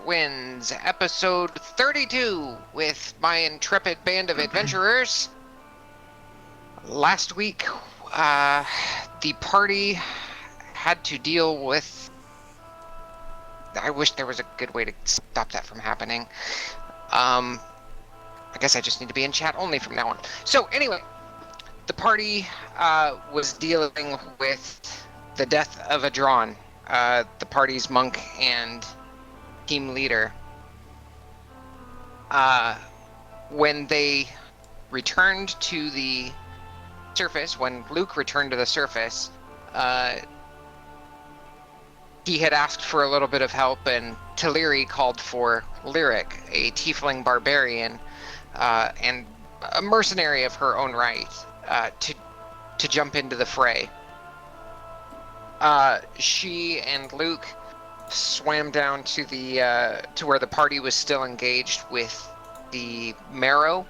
Wins, episode 32, with my intrepid band of adventurers. Last week, the party had to deal with... I wish there was a good way to stop that from happening. I guess I just need to be in chat only from now on. So, anyway, the party was dealing with the death of Adron, the party's monk and team leader. When they returned to the surface, when Luke returned to the surface, he had asked for a little bit of help, and Taliri called for Lyric, a tiefling barbarian, and a mercenary of her own right, to jump into the fray. She and Luke swam down to the to where the party was still engaged with the Marrow,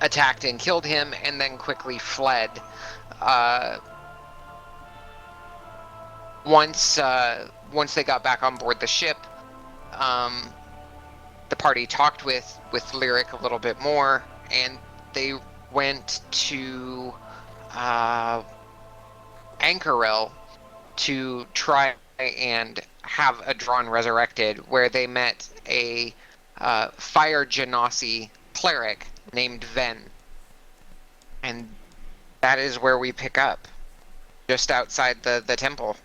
attacked and killed him, and then quickly fled. Once they got back on board the ship, the party talked with Lyric a little bit more, and they went to Anchorel to try and have Adron resurrected, where they met a fire genasi cleric named Ven. And that is where we pick up, just outside the temple.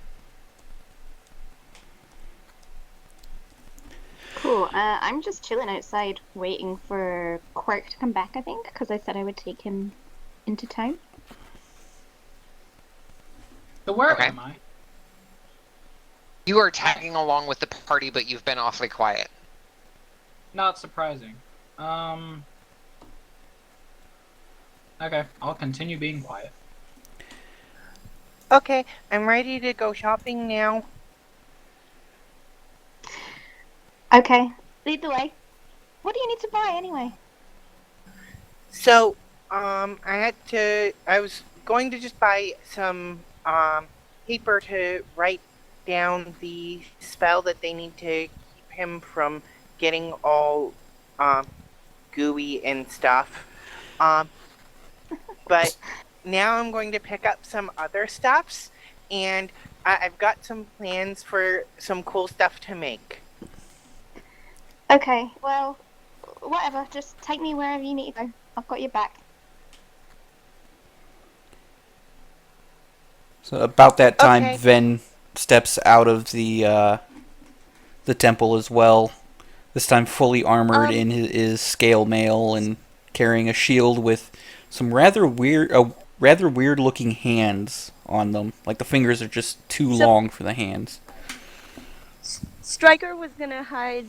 Cool. I'm just chilling outside waiting for Quirk to come back, I think, because I said I would take him into town. So where am I? You are tagging along with the party, but you've been awfully quiet. Not surprising. Okay, I'll continue being quiet. Okay, I'm ready to go shopping now. Okay, lead the way. What do you need to buy anyway? So, I was going to just buy some, paper to write down the spell that they need to keep him from getting all, gooey and stuff. But now I'm going to pick up some other stuffs, and I've got some plans for some cool stuff to make. Okay, well, whatever. Just take me wherever you need to go. I've got your back. So about that time, Okay. Ven steps out of the temple as well. This time, fully armored in his scale mail and carrying a shield with some rather weird-looking hands on them. Like the fingers are just too long for the hands. Stryker was gonna hide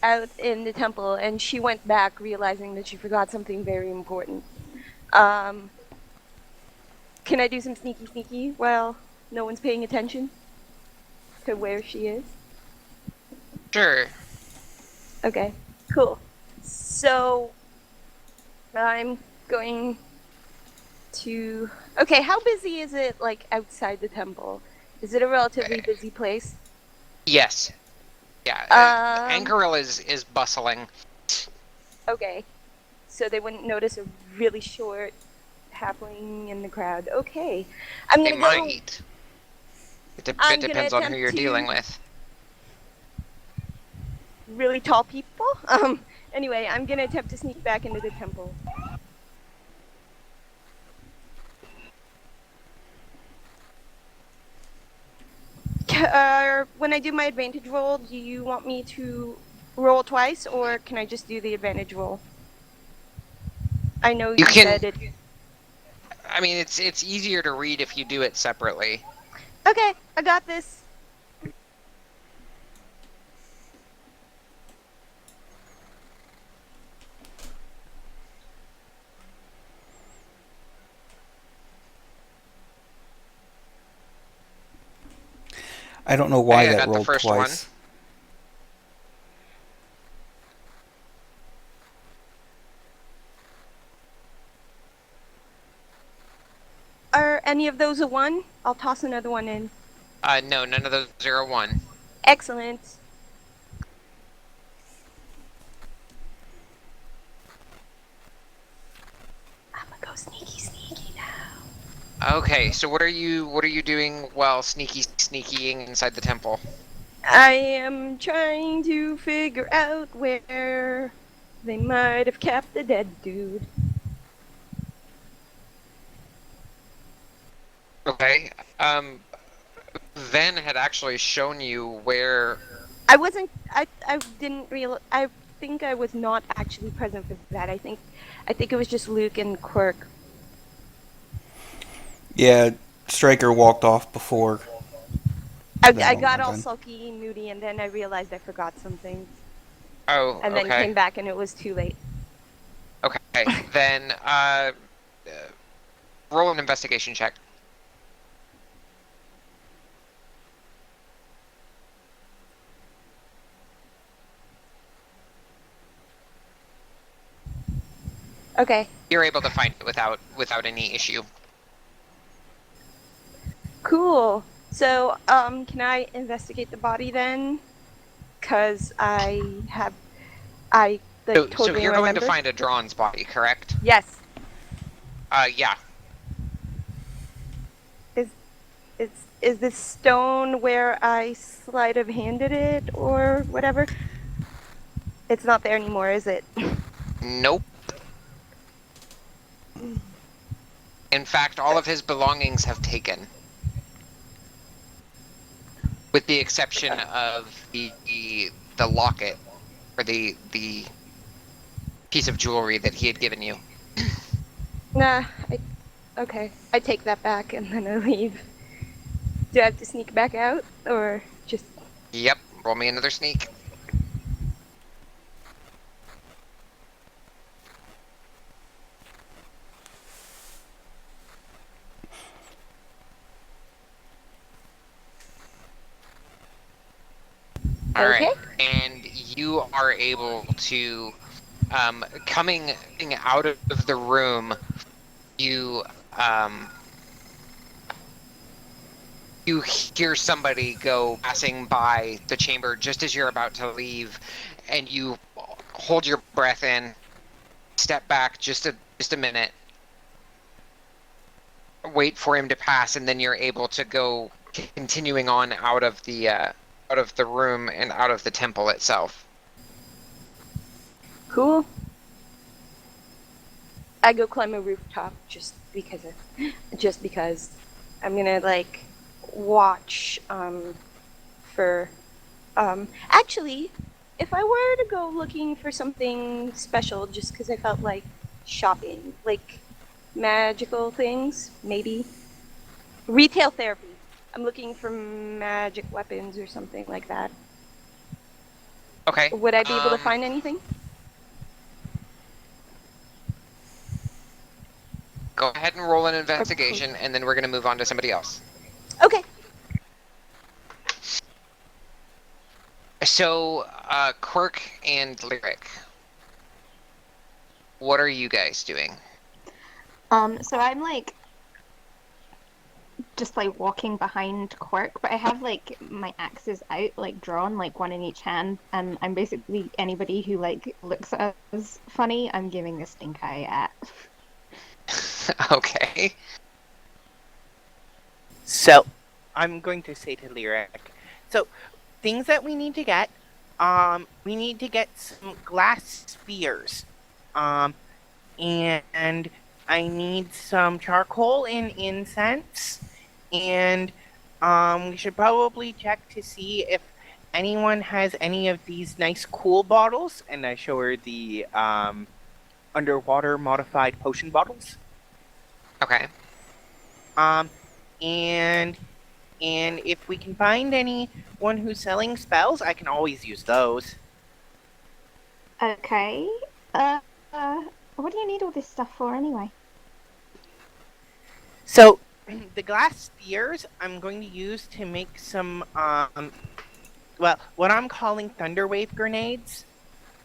out in the temple, and she went back, realizing that she forgot something very important. Can I do some sneaky while no one's paying attention to where she is? Sure. Okay, cool. So, I'm going to... Okay, how busy is it, like, outside the temple? Is it a relatively busy place? Yes. Yeah, Anchorel is bustling. Okay, so they wouldn't notice a really short halfling in the crowd. Okay, I'm gonna They might. It depends on who you're dealing with. Really tall people? Anyway, I'm gonna attempt to sneak back into the temple. When I do my advantage roll, do you want me to roll twice, or can I just do the advantage roll? I know you said it. I mean, it's easier to read if you do it separately. Okay, I got this. I don't know why I that got rolled the first twice. one. Are any of those a 1? I'll toss another one in. No, none of those are a 1. Excellent. I'm gonna go sneaky now. Okay, so what are you doing while sneakying inside the temple? I am trying to figure out where they might have kept the dead dude. Okay. Ven had actually shown you where. I wasn't. I didn't real. I think I was not actually present for that. I think it was just Luke and Quirk. Yeah, Striker walked off before. I that got all all done. sulky and moody, and then I realized I forgot something, Oh, and then okay. came back, and it was too late. Okay. Then roll an investigation check. Okay. You're able to find it without any issue. Cool. So, can I investigate the body then? Cause I So totally you're going to remember. find a Drawn's body, correct? Yes. Yeah. Is this stone where I sleight of handed it or whatever? It's not there anymore, is it? Nope. In fact, all of his belongings have taken, with the exception of the locket or the piece of jewelry that he had given you. Nah. Okay. I take that back and then I leave. Do I have to sneak back out or just? Yep. Roll me another sneak. All Okay. right, and you are able to, coming out of the room, you you hear somebody go passing by the chamber just as you're about to leave, and you hold your breath in, step back just a minute, wait for him to pass, and then you're able to go continuing on out of the room and out of the temple itself. Cool. I go climb a rooftop just because I'm gonna like watch for actually if I were to go looking for something special just because I felt like shopping, like magical things, maybe retail therapy. I'm looking for magic weapons or something like that. Okay. Would I be able to find anything? Go ahead and roll an investigation, and then we're going to move on to somebody else. Okay. So, Quirk and Lyric, what are you guys doing? So I'm like just like walking behind Quirk, but I have like my axes out, like drawn, like one in each hand, and I'm basically anybody who like looks at us funny, I'm giving a stink eye at. Okay. So, I'm going to say to Lyric, so things that we need to get, we need to get some glass spheres, and I need some charcoal and incense, and we should probably check to see if anyone has any of these nice cool bottles, and I show her the underwater modified potion bottles. Okay. And if we can find anyone who's selling spells, I can always use those. Okay. What do you need all this stuff for anyway? So, the glass spheres I'm going to use to make some, well, what I'm calling thunderwave grenades.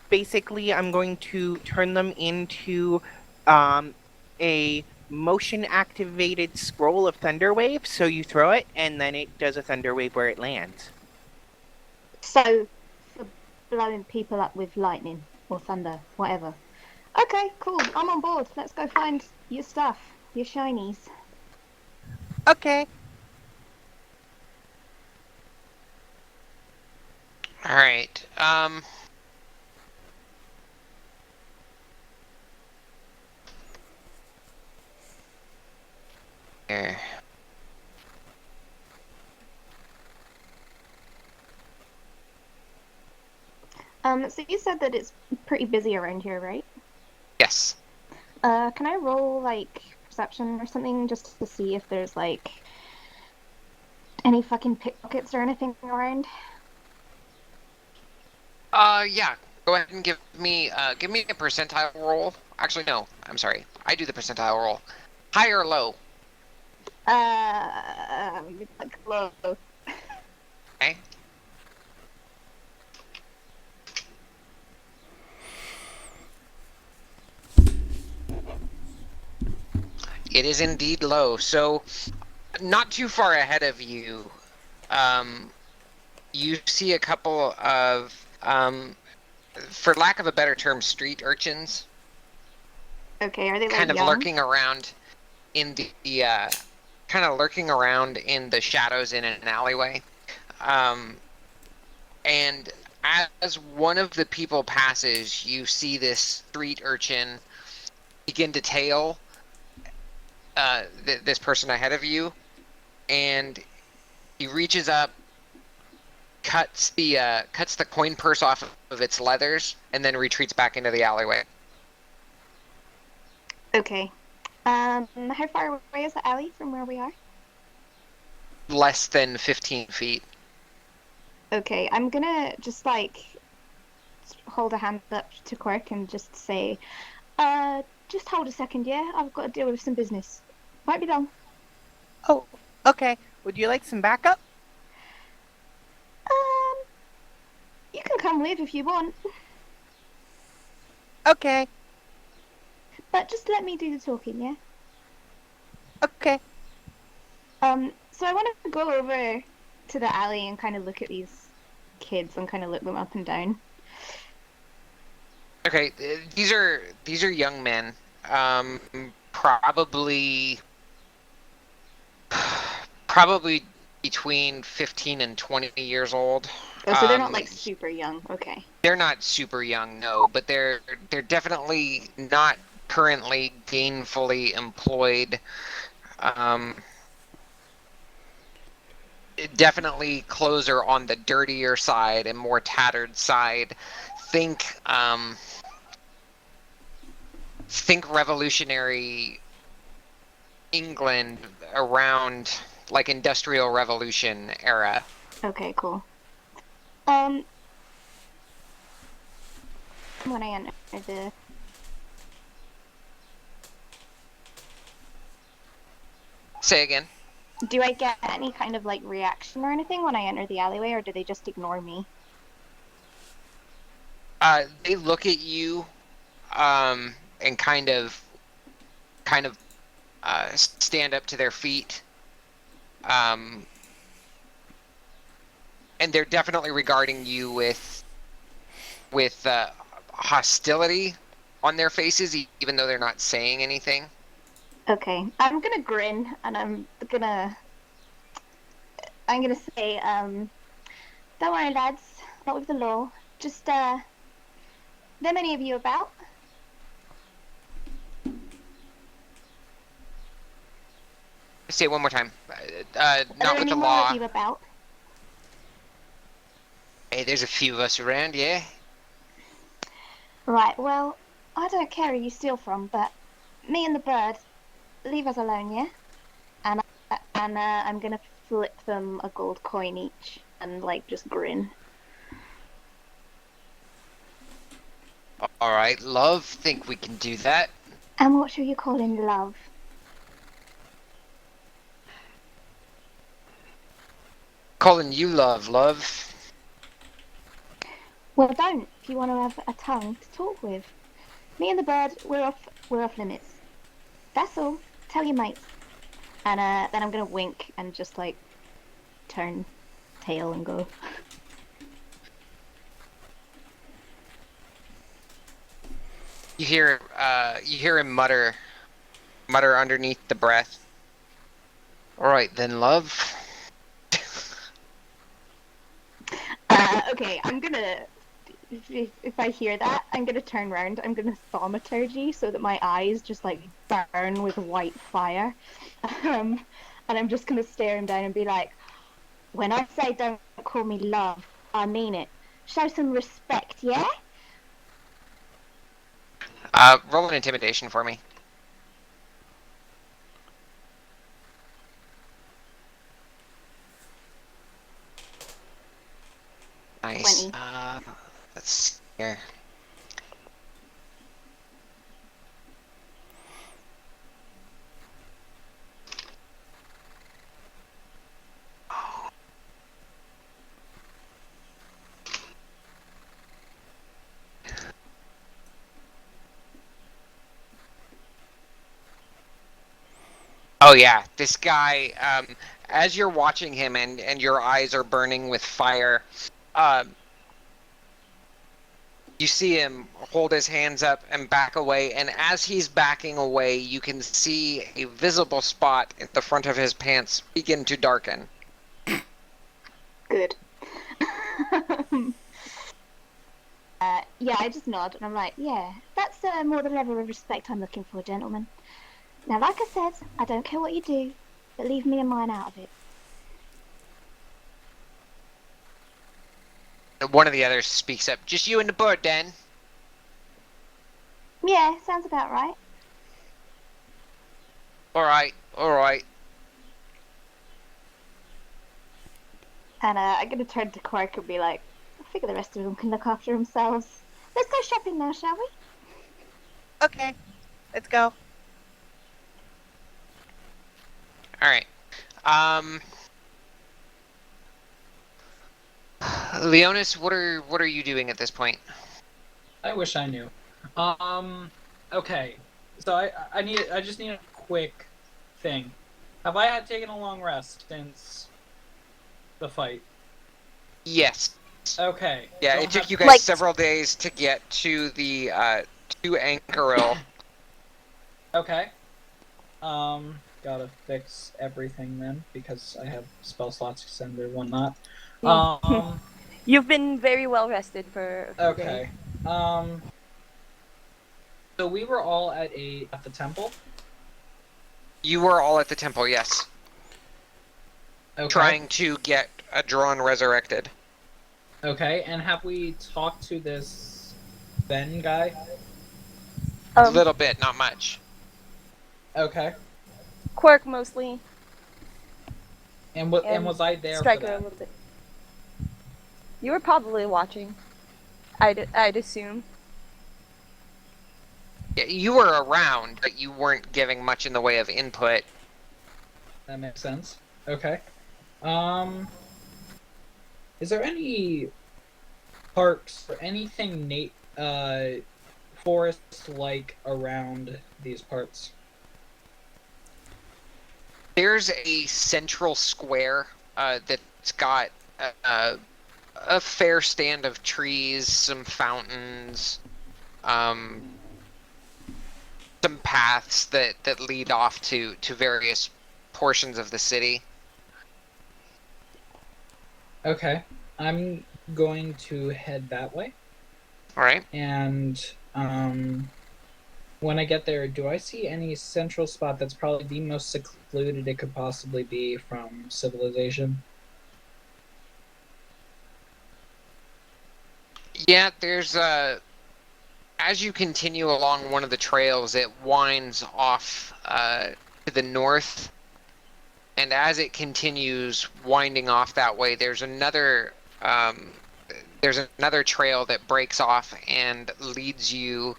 Basically, I'm going to turn them into a motion activated scroll of thunder wave. So you throw it, and then it does a thunder wave where it lands. So, for blowing people up with lightning or thunder, whatever. Okay, cool. I'm on board. Let's go find your stuff, your shinies. Okay. All right. Here. So you said that it's pretty busy around here, right? Yes. Can I roll like perception or something just to see if there's like any fucking pickpockets or anything around? Yeah. Go ahead and give me a percentile roll. Actually, no. I'm sorry. I do the percentile roll. High or low? Like low. Okay. It is indeed low. So, not too far ahead of you, you see a couple of, for lack of a better term, street urchins. Okay, are they like kind of young? lurking around in the shadows in an alleyway. And as one of the people passes, you see this street urchin begin to tail this person ahead of you, and he reaches up, cuts the coin purse off of its leathers, and then retreats back into the alleyway. Okay. How far away is the alley from where we are? Less than 15 feet. Okay, I'm gonna just like hold a hand up to Quirk and just say, just hold a second, yeah? I've got to deal with some business. Might be long. Oh, okay. Would you like some backup? You can come with if you want, Okay. but just let me do the talking, yeah? Okay. So I want to go over to the alley and kind of look at these kids and kind of look them up and down. Okay, these are young men, probably between 15 and 20 years old. Oh, so they're not like super young. Okay. They're not super young, no, but they're definitely not currently gainfully employed. Definitely clothes are on the dirtier side and more tattered side. Think revolutionary England around like Industrial Revolution era. Okay, cool. When I enter the... Say again. Do I get any kind of like reaction or anything when I enter the alleyway, or do they just ignore me? They look at you, and kind of stand up to their feet, and they're definitely regarding you with hostility on their faces, even though they're not saying anything. Okay, I'm gonna grin and I'm gonna say, don't worry, lads, not with the law. Just there many of you about? Say it one more time. Are Not there with any the more law. of you about? Hey, there's a few of us around, yeah. Right, well, I don't care who you steal from, but me and the bird, leave us alone, yeah? And I'm gonna flip them a gold coin each and like just grin. All right, love. Think we can do that. And what shall you call in love? Calling you love. Well, don't if you want to have a tongue to talk with. Me and the bird, we're off limits. That's all. Tell your mates. And then I'm gonna wink and just like turn tail and go. You hear him mutter underneath the breath. All right then, love. Okay, I'm gonna. If I hear that, I'm gonna turn around. I'm gonna thaumaturgy so that my eyes just like burn with white fire, and I'm just gonna stare him down and be like, "When I say don't call me love, I mean it. Show some respect, yeah?" Roll an intimidation for me. Nice. 20. Let's see here. Oh yeah, this guy. As you're watching him and your eyes are burning with fire, you see him hold his hands up and back away. And as he's backing away, you can see a visible spot at the front of his pants begin to darken. Good. Yeah, I just nod and I'm like, yeah, that's more the level of respect I'm looking for, gentlemen. Now, like I said, I don't care what you do, but leave me and mine out of it. One of the others speaks up. Just you and the bird, then. Yeah, sounds about right. All right, all right. And I'm gonna turn to Quark and be like, I figure the rest of them can look after themselves. Let's go shopping now, shall we? Okay, let's go. All right. Leonis, what are you doing at this point? I wish I knew. Okay. So I just need a quick thing. Have I had taken a long rest since the fight? Yes. Okay. Yeah, Don't it took have- you guys several days to get to the to Anchoril. Okay. Gotta fix everything then because I have spell slots extended and whatnot. You've been very well rested for a few days. Okay. So we were all at the temple. You were all at the temple, yes. Okay. Trying to get a Drawn resurrected. Okay, and have we talked to this Ben guy? A little bit, not much. Okay. Quark mostly. And was I there Striker for a that? little bit. You were probably watching. I'd assume. Yeah, you were around, but you weren't giving much in the way of input. That makes sense. Okay. Is there any parks or anything forests like around these parts? There's a central square that's got a fair stand of trees, some fountains, some paths that lead off to various portions of the city. Okay. I'm going to head that way. All right. And when I get there, do I see any central spot that's probably the most secluded it could possibly be from civilization? Yeah, there's as you continue along one of the trails, it winds off to the north, and as it continues winding off that way, there's another trail that breaks off and leads you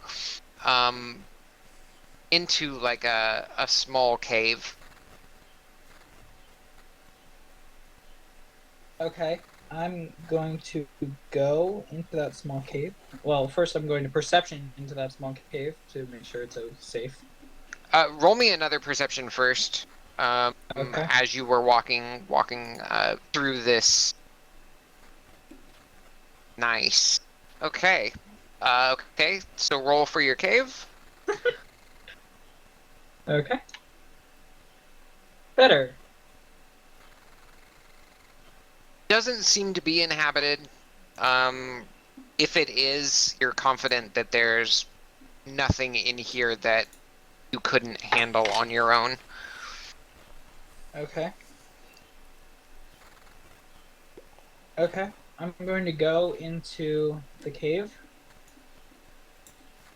into like a small cave. Okay. I'm going to go into that small cave. Well, first I'm going to perception into that small cave to make sure it's safe. Roll me another perception first. Okay. As you were walking through this. Nice. Okay. Okay. So roll for your cave. Okay. Better. Doesn't seem to be inhabited. If it is, you're confident that there's nothing in here that you couldn't handle on your own. Okay. Okay. I'm going to go into the cave.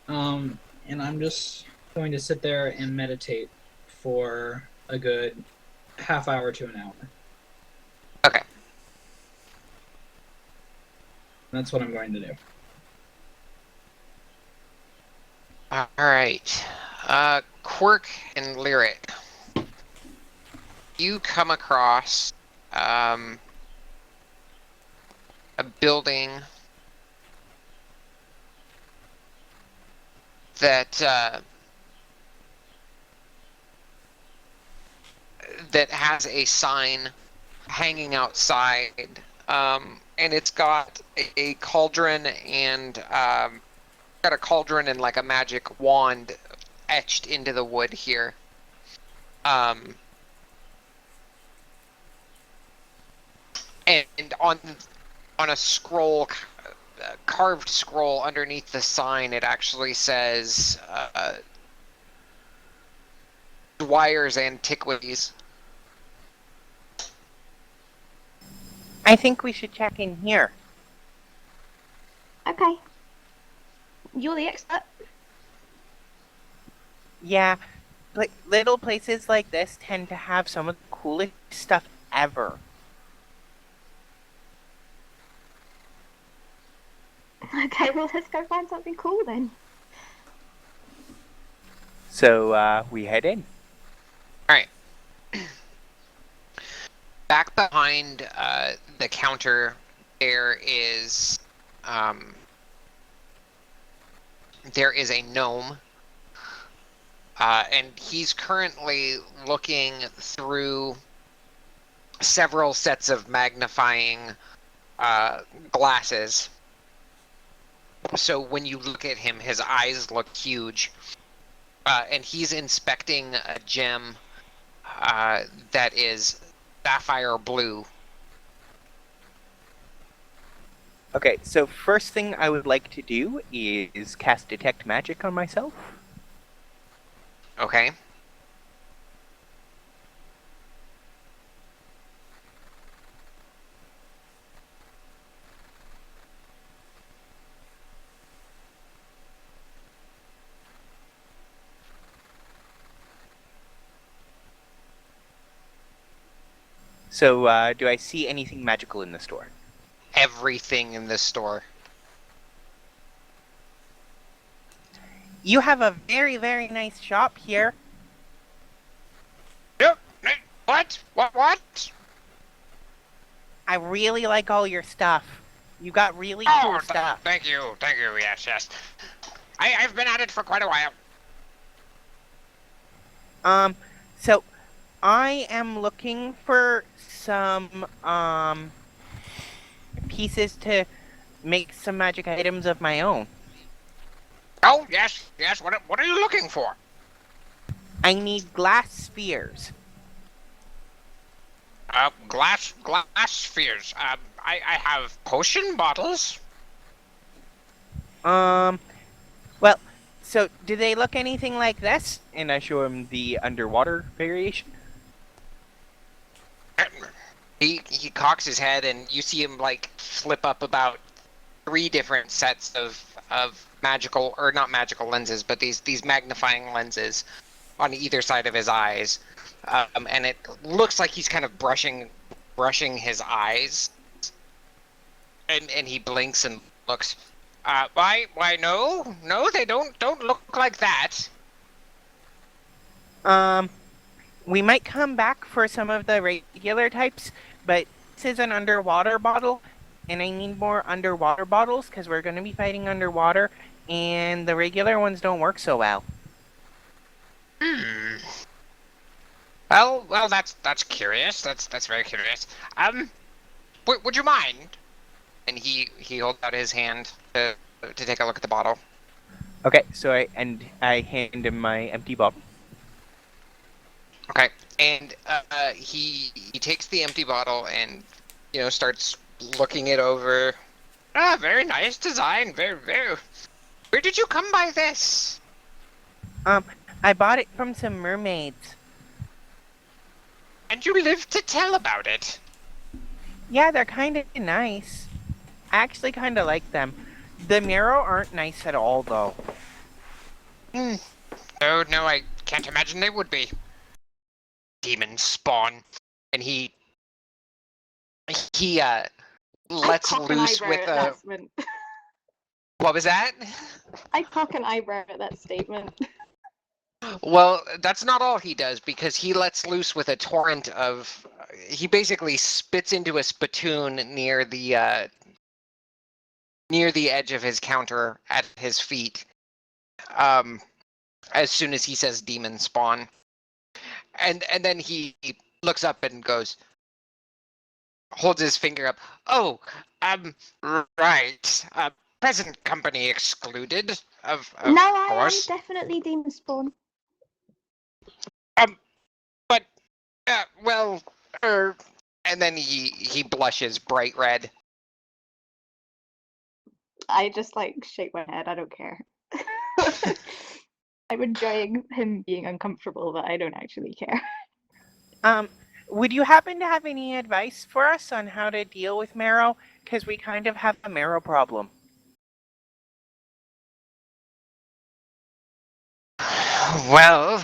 And I'm just going to sit there and meditate for a good half hour to an hour. Okay. That's what I'm going to do. All right. Quirk and Lyric. You come across a building that that has a sign hanging outside, and it's got a cauldron and got a cauldron and like a magic wand etched into the wood here. And on a scroll, carved scroll underneath the sign, it actually says Dwyer's Antiquities. I think we should check in here. Okay. You're the expert. Yeah, like little places like this tend to have some of the coolest stuff ever. Okay, well, let's go find something cool then. So, we head in. All right. Back behind the counter, there is a gnome, and he's currently looking through several sets of magnifying glasses. So when you look at him, his eyes look huge, and he's inspecting a gem that is sapphire blue. Okay, so first thing I would like to do is cast Detect Magic on myself. Okay. So, do I see anything magical in the store? Everything in this store. You have a very, very nice shop here. Yep. What? What? I really like all your stuff. You got really cool stuff. Thank you. Yes. I've been at it for quite a while. So I am looking for some, pieces to make some magic items of my own. Oh, yes. What are you looking for? I need glass spheres. Glass spheres. I have potion bottles. Well, so do they look anything like this? And I show him the underwater variation. He cocks his head, and you see him like flip up about 3 different sets of magical, or not magical lenses, but these magnifying lenses on either side of his eyes, and it looks like he's kind of brushing his eyes, and he blinks and looks. Why no, they don't look like that. We might come back for some of the regular types, but this is an underwater bottle, and I need more underwater bottles because we're going to be fighting underwater, and the regular ones don't work so well. Hmm. Well, that's curious. That's very curious. Would you mind? And he holds out his hand to take a look at the bottle. Okay, so I hand him my empty bottle. Okay, and he takes the empty bottle and starts looking it over. Ah, very nice design. Very very. Where did you come by this? I bought it from some mermaids. And you live to tell about it. Yeah, they're kind of nice. I actually kind of like them. The marrow aren't nice at all, though. Hmm. Oh no, I can't imagine they would be. Demon spawn, and he lets I cock an loose eyebrow with at a. that statement. What was that? I cock an eyebrow at that statement. Well, that's not all he does, because he lets loose with a torrent of. He basically spits into a spittoon near the edge of his counter at his feet. As soon as he says "demon spawn," and then he looks up and goes, holds his finger up. Oh, right. Present company excluded. Of No, I am course. definitely demon spawn. But well, and then he blushes bright red. I just like shake my head. I don't care. I'm enjoying him being uncomfortable, but I don't actually care. Would you happen to have any advice for us on how to deal with marrow? Because we kind of have a marrow problem. Well,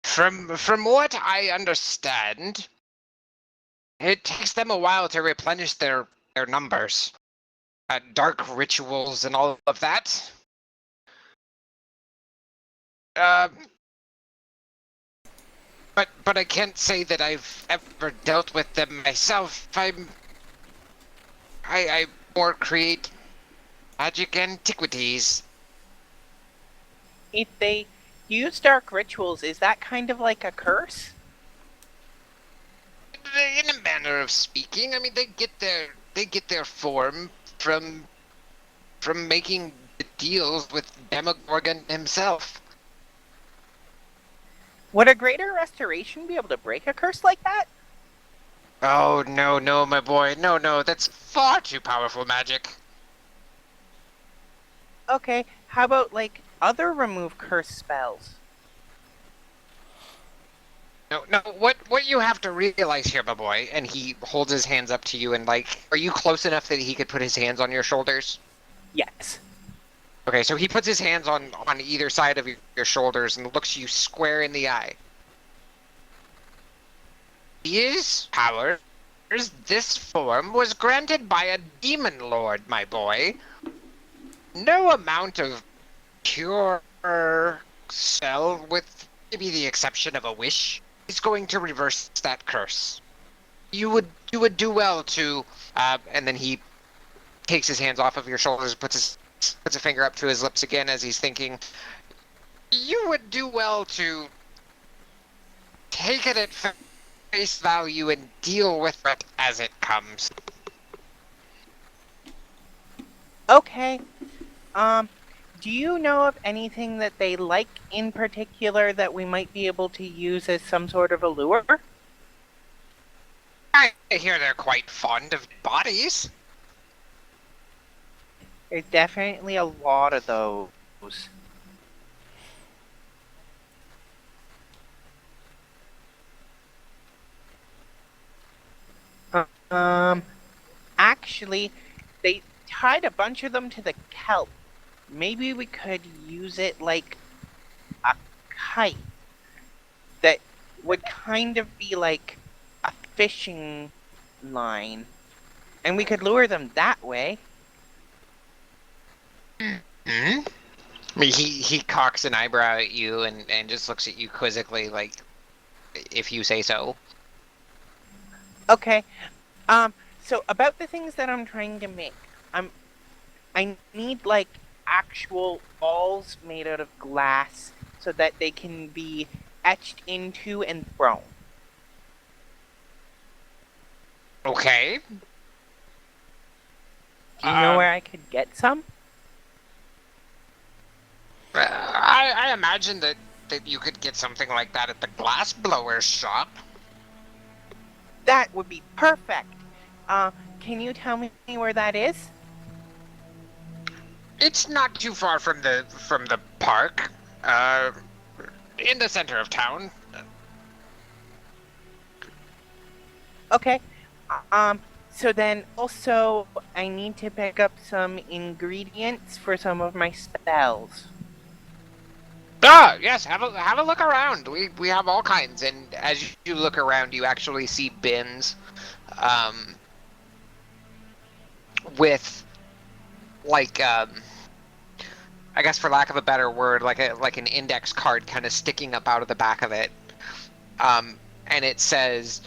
from what I understand, it takes them a while to replenish their numbers. Dark rituals and all of that. Uh, but I can't say that I've ever dealt with them myself. I more create magic antiquities. If they use dark rituals, is that kind of like a curse? In a manner of speaking, I mean they get their form from making deals with Demogorgon himself. Would a greater restoration be able to break a curse like that? Oh no, my boy, no, that's far too powerful magic. Okay, how about like other remove curse spells? No, what you have to realize here, my boy, and he holds his hands up to you and are you close enough that he could put his hands on your shoulders? Yes. Okay, so he puts his hands on either side of your shoulders and looks you square in the eye. These powers, this form was granted by a demon lord, my boy. No amount of pure cell, with maybe the exception of a wish, is going to reverse that curse. You would do well to, and then he takes his hands off of your shoulders, puts a finger up to his lips again as he's thinking. You would do well to take it at face value and deal with it as it comes. Okay. Do you know of anything that they like in particular that we might be able to use as some sort of a lure? I hear they're quite fond of bodies. There's definitely a lot of those. Actually, they tied a bunch of them to the kelp. Maybe we could use it like a kite that would kind of be like a fishing line. And we could lure them that way. Hmm? I mean, he cocks an eyebrow at you and just looks at you quizzically, like, if you say so. Okay. So about the things that I'm trying to make, I need like actual balls made out of glass so that they can be etched into and thrown. Okay. Do you know where I could get some? I imagine that you could get something like that at the glass blower's shop. That would be perfect. Can you tell me where that is? It's not too far from the park. In the center of town. Okay. So then also I need to pick up some ingredients for some of my spells. Ah, yes. Have a look around. We have all kinds, and as you look around, you actually see bins, with like I guess for lack of a better word, like an index card kind of sticking up out of the back of it, and it says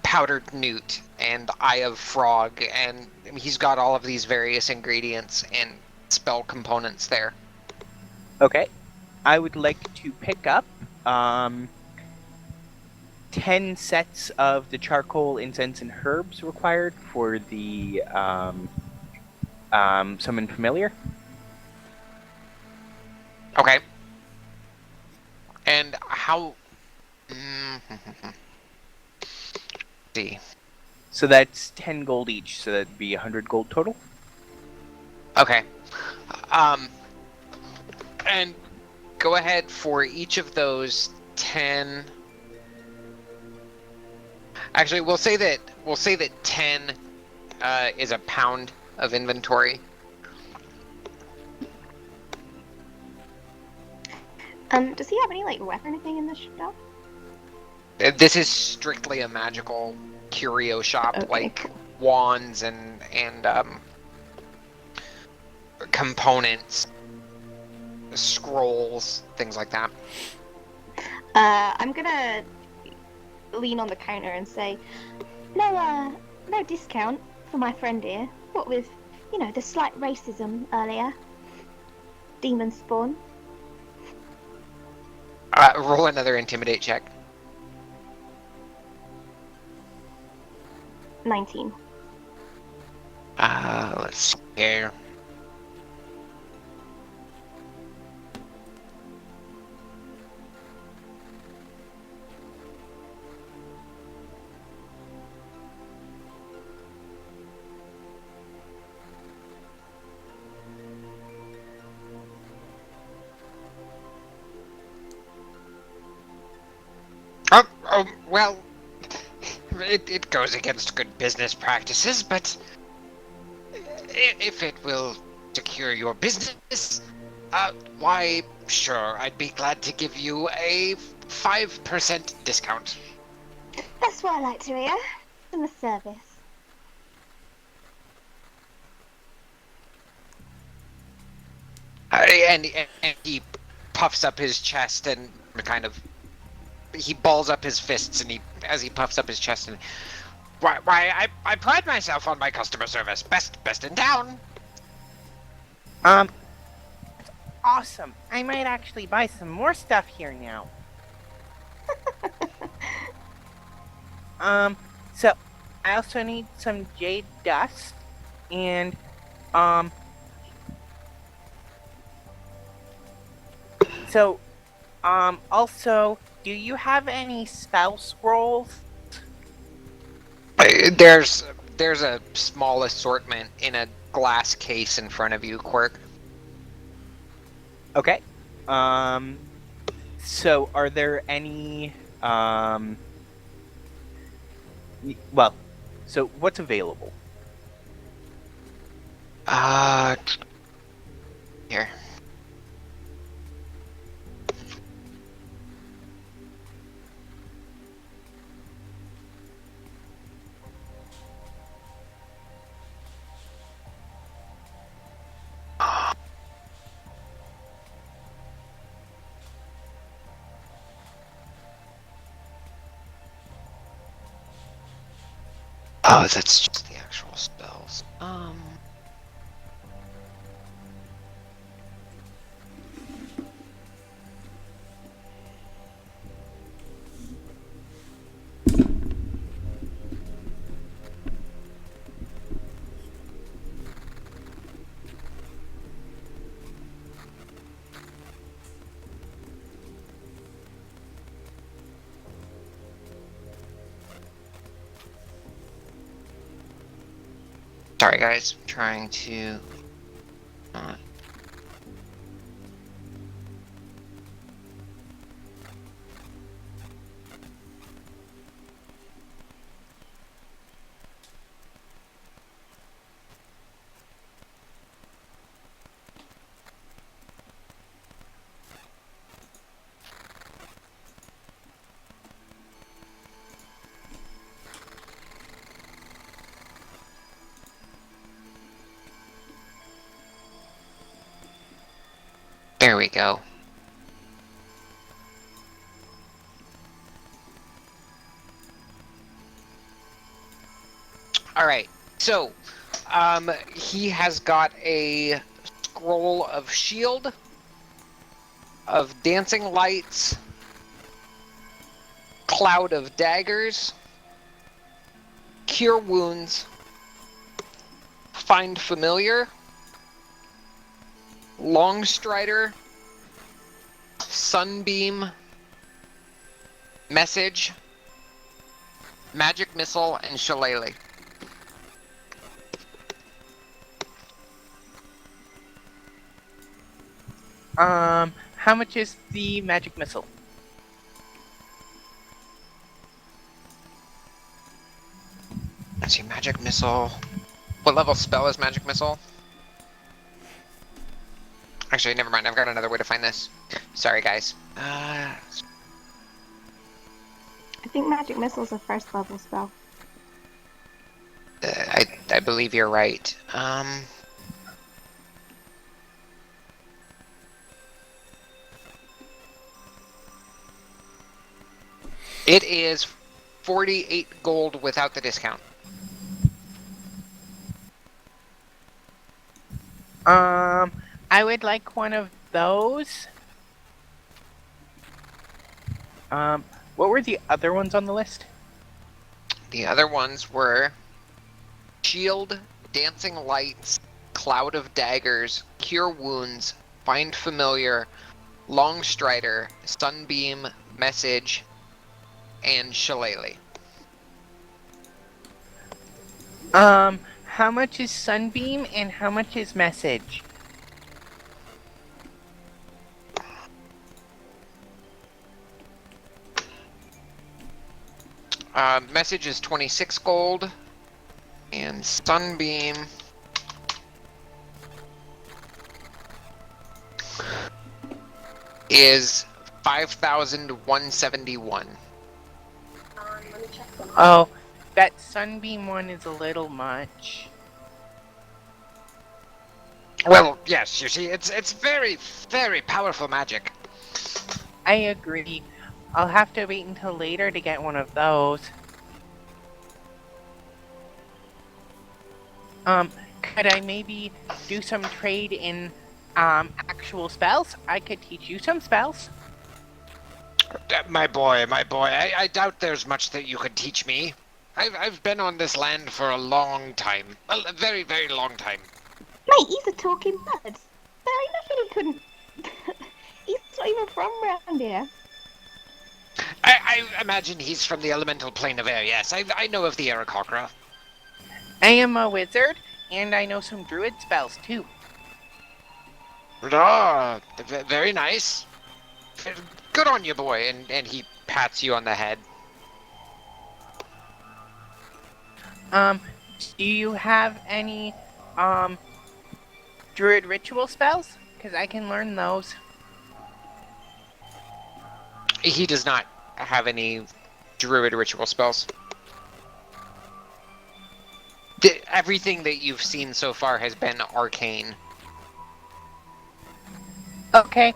powdered newt and eye of frog, and he's got all of these various ingredients and spell components there. Okay. I would like to pick up 10 sets of the charcoal, incense, and herbs required for the summon familiar. Okay. And how? See. So that's 10 gold each, so that'd be 100 gold total. Okay. And go ahead for each of those 10. Actually, we'll say that 10 is a pound of inventory. Does he have any like weapon or anything in the shop? This is strictly a magical curio shop, Okay, like cool. wands and components, scrolls, things like that. I'm gonna lean on the counter and say, no discount for my friend here. What with, the slight racism earlier. Demon spawn. Roll another intimidate check. 19. Let's see here. Well, it goes against good business practices, but if it will secure your business, why, sure, I'd be glad to give you a 5% discount. That's what I like to hear. In the service. And he puffs up his chest and he balls up his fists, and as he puffs up his chest, and I pride myself on my customer service, best in town. That's awesome. I might actually buy some more stuff here now. So I also need some jade dust, and also, do you have any spell scrolls? There's a small assortment in a glass case in front of you, Quirk. Okay. So are there any well, so what's available? Here. Oh, that's just the actual spells. Sorry, guys. Trying to. There we go. Alright, so, he has got a scroll of shield, of dancing lights, cloud of daggers, cure wounds, find familiar, long strider, sunbeam, message, magic missile, and shillelagh. How much is the magic missile? Let's see, magic missile. What level spell is magic missile? Actually, never mind. I've got another way to find this. Sorry, guys. I think magic missile's a first level spell. I believe you're right. It is 48 gold without the discount. I would like one of those. What were the other ones on the list? The other ones were shield, dancing lights, cloud of daggers, cure wounds, find familiar, long strider, sunbeam, message, and shillelagh. How much is sunbeam and how much is message? Message is 26 gold, and sunbeam is 5,171. Oh, that sunbeam one is a little much. Well, yes, you see, it's very, very powerful magic. I agree. I'll have to wait until later to get one of those. Could I maybe do some trade in, actual spells? I could teach you some spells. My boy, I doubt there's much that you could teach me. I've been on this land for a long time. A very, very long time. Mate, he's a talking bird. There ain't nothing he couldn't. He's not even from around here. I imagine he's from the elemental plane of air, yes. I know of the Aarakocra. I am a wizard, and I know some druid spells too. Ah, very nice. Good on you, boy. And he pats you on the head. Do you have any, druid ritual spells? Because I can learn those. He does not have any druid ritual spells. Everything that you've seen so far has been arcane. Okay.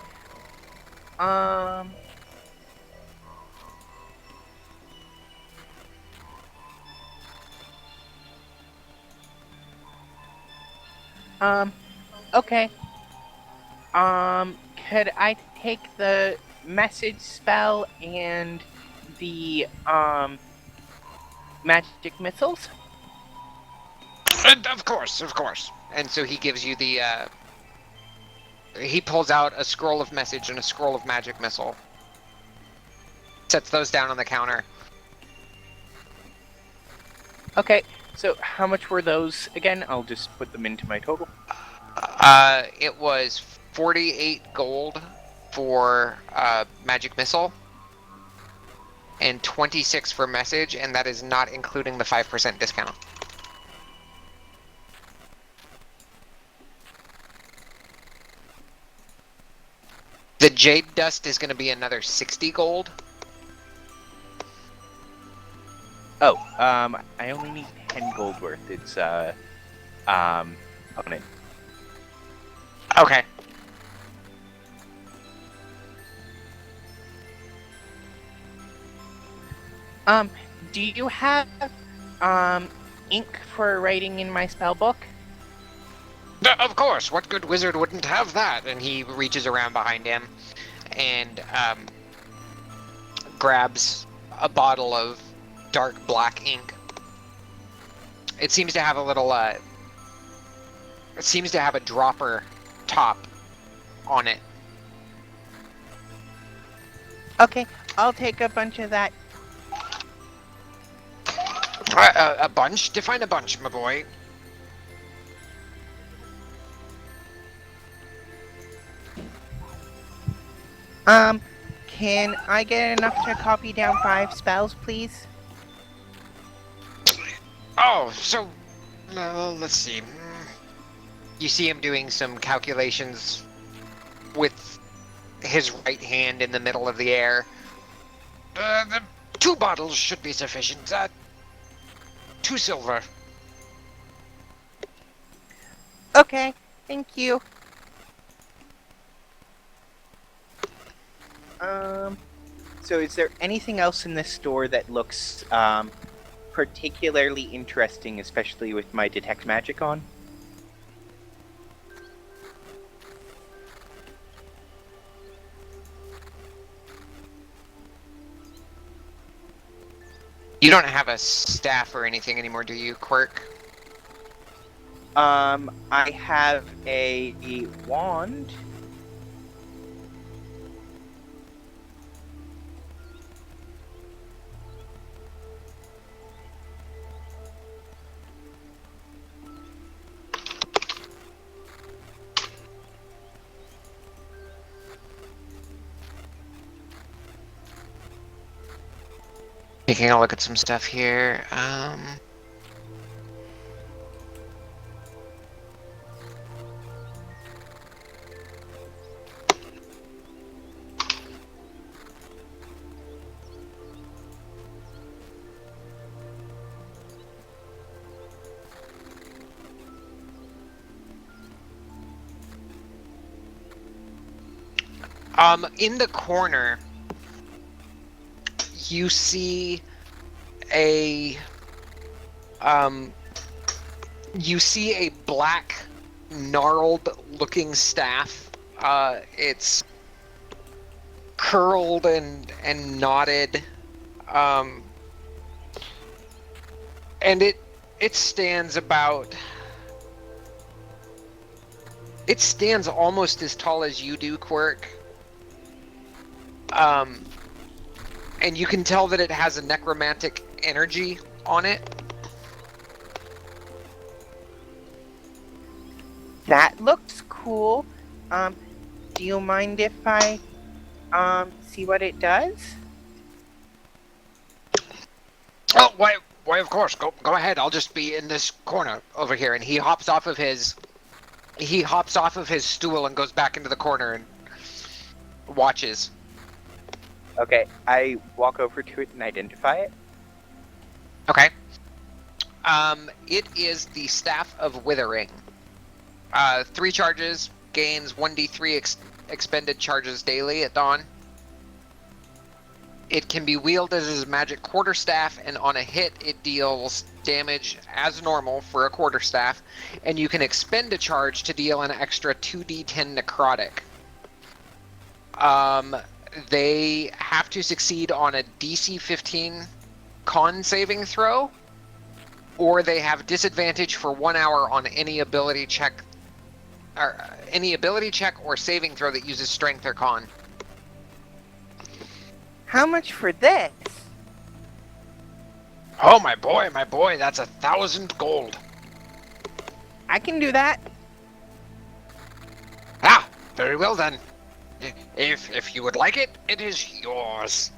Okay. Could I take the message spell and the, magic missiles? And of course. And so he gives you the, he pulls out a scroll of message and a scroll of magic missile. Sets those down on the counter. Okay. So how much were those again? I'll just put them into my total. It was 48 gold for magic missile and 26 for message, and that is not including the 5% discount. The jade dust is going to be another 60 gold. Oh, I only need 10 gold worth. It's on it. Okay. Do you have ink for writing in my spell book? Of course, what good wizard wouldn't have that? And he reaches around behind him and grabs a bottle of dark black ink. It seems to have a little, it seems to have a dropper top on it. Okay, I'll take a bunch of that. A bunch? Define a bunch, my boy. Can I get enough to copy down 5 spells, please? Oh, so, let's see. You see him doing some calculations with his right hand in the middle of the air. The 2 bottles should be sufficient. 2 silver. Okay, thank you. So is there anything else in this store that looks, particularly interesting, especially with my detect magic on? You don't have a staff or anything anymore, do you, Quirk? I have a wand. Taking a look at some stuff here. In the corner, you see a black, gnarled-looking staff. It's curled and knotted, and it stands about. It stands almost as tall as you do, Quirk. And you can tell that it has a necromantic energy on it. That looks cool. Do you mind if I, see what it does? Oh, why, of course. Go ahead. I'll just be in this corner over here. And he hops off of his stool and goes back into the corner and watches. Okay, I walk over to it and identify it. Okay. It is the Staff of Withering. 3 charges, gains 1d3 expended charges daily at dawn. It can be wielded as a magic quarterstaff, and on a hit, it deals damage as normal for a quarterstaff, and you can expend a charge to deal an extra 2d10 necrotic. They have to succeed on a DC 15 con saving throw, or they have disadvantage for 1 hour on any ability check or saving throw that uses strength or con. How much for this? Oh, my boy, that's 1,000 gold. I can do that. Ah, very well then. If you would like it, it is yours.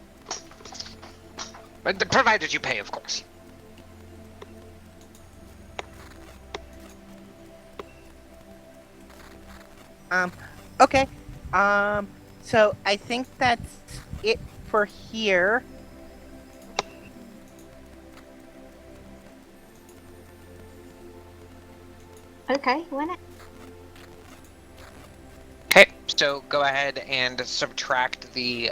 But provided you pay, of course. Okay. So I think that's it for here. Okay, when it. Okay, so go ahead and subtract the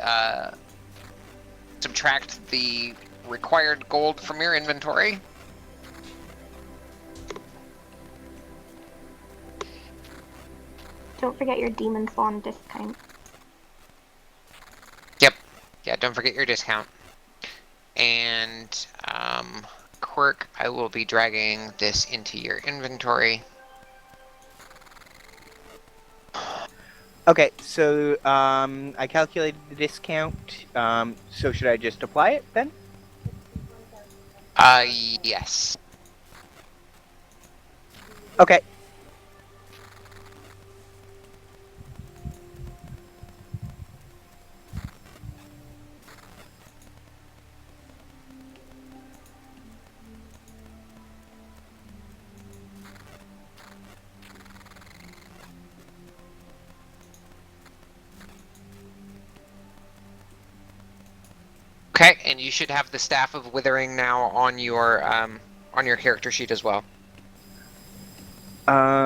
required gold from your inventory. Don't forget your demon spawn discount. Yep. Yeah, don't forget your discount. And quirk, I will be dragging this into your inventory. Okay, so I calculated the discount. So should I just apply it then? Yes. Okay. Okay, and you should have the Staff of Withering now on your character sheet as well. Uh,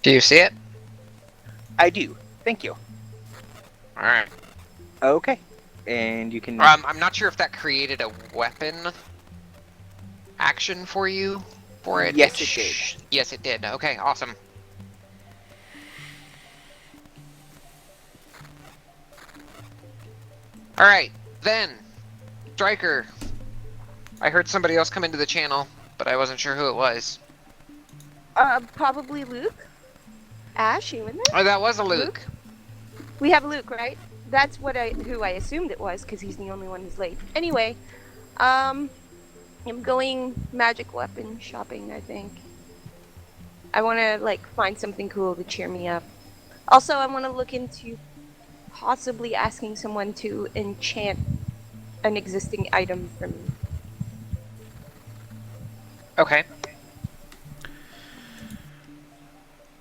Do you see it? I do. Thank you. All right. Okay. And you can. I'm not sure if that created a weapon action for you. For it. Yes, it did. Yes, it did. Okay, awesome. All right, then, Striker. I heard somebody else come into the channel, but I wasn't sure who it was. Probably Luke. Ash, you in there? Oh, that was a Luke. We have Luke, right? That's who I assumed it was, because he's the only one who's late. Anyway, I'm going magic weapon shopping, I think. I want to, find something cool to cheer me up. Also, I want to look into possibly asking someone to enchant an existing item for me. Okay.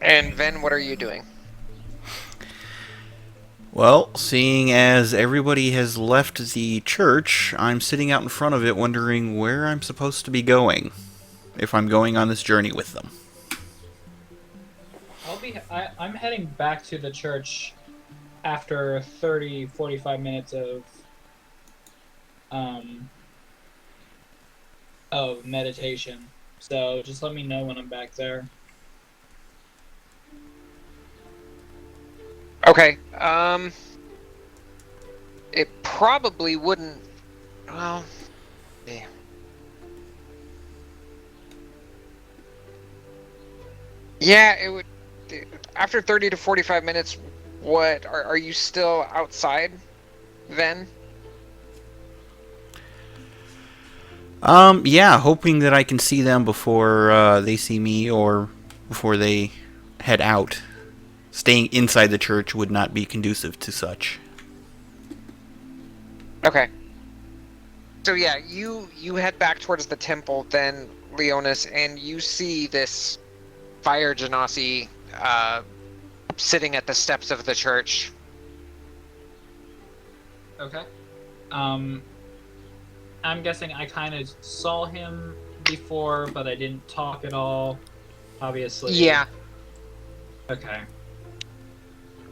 And Ven, what are you doing? Well, seeing as everybody has left the church, I'm sitting out in front of it wondering where I'm supposed to be going, if I'm going on this journey with them. I'm heading back to the church after 30-45 minutes of meditation. So just let me know when I'm back there. Okay. It probably wouldn't. Well, yeah. Yeah, it would. After 30 to 45 minutes, what are you still outside then? Yeah, hoping that I can see them before they see me or before they head out. Staying inside the church would not be conducive to such. Okay. So yeah, you head back towards the temple then, Leonis, and you see this fire genasi sitting at the steps of the church. Okay. I'm guessing I kind of saw him before, but I didn't talk at all. Obviously. Yeah. Okay.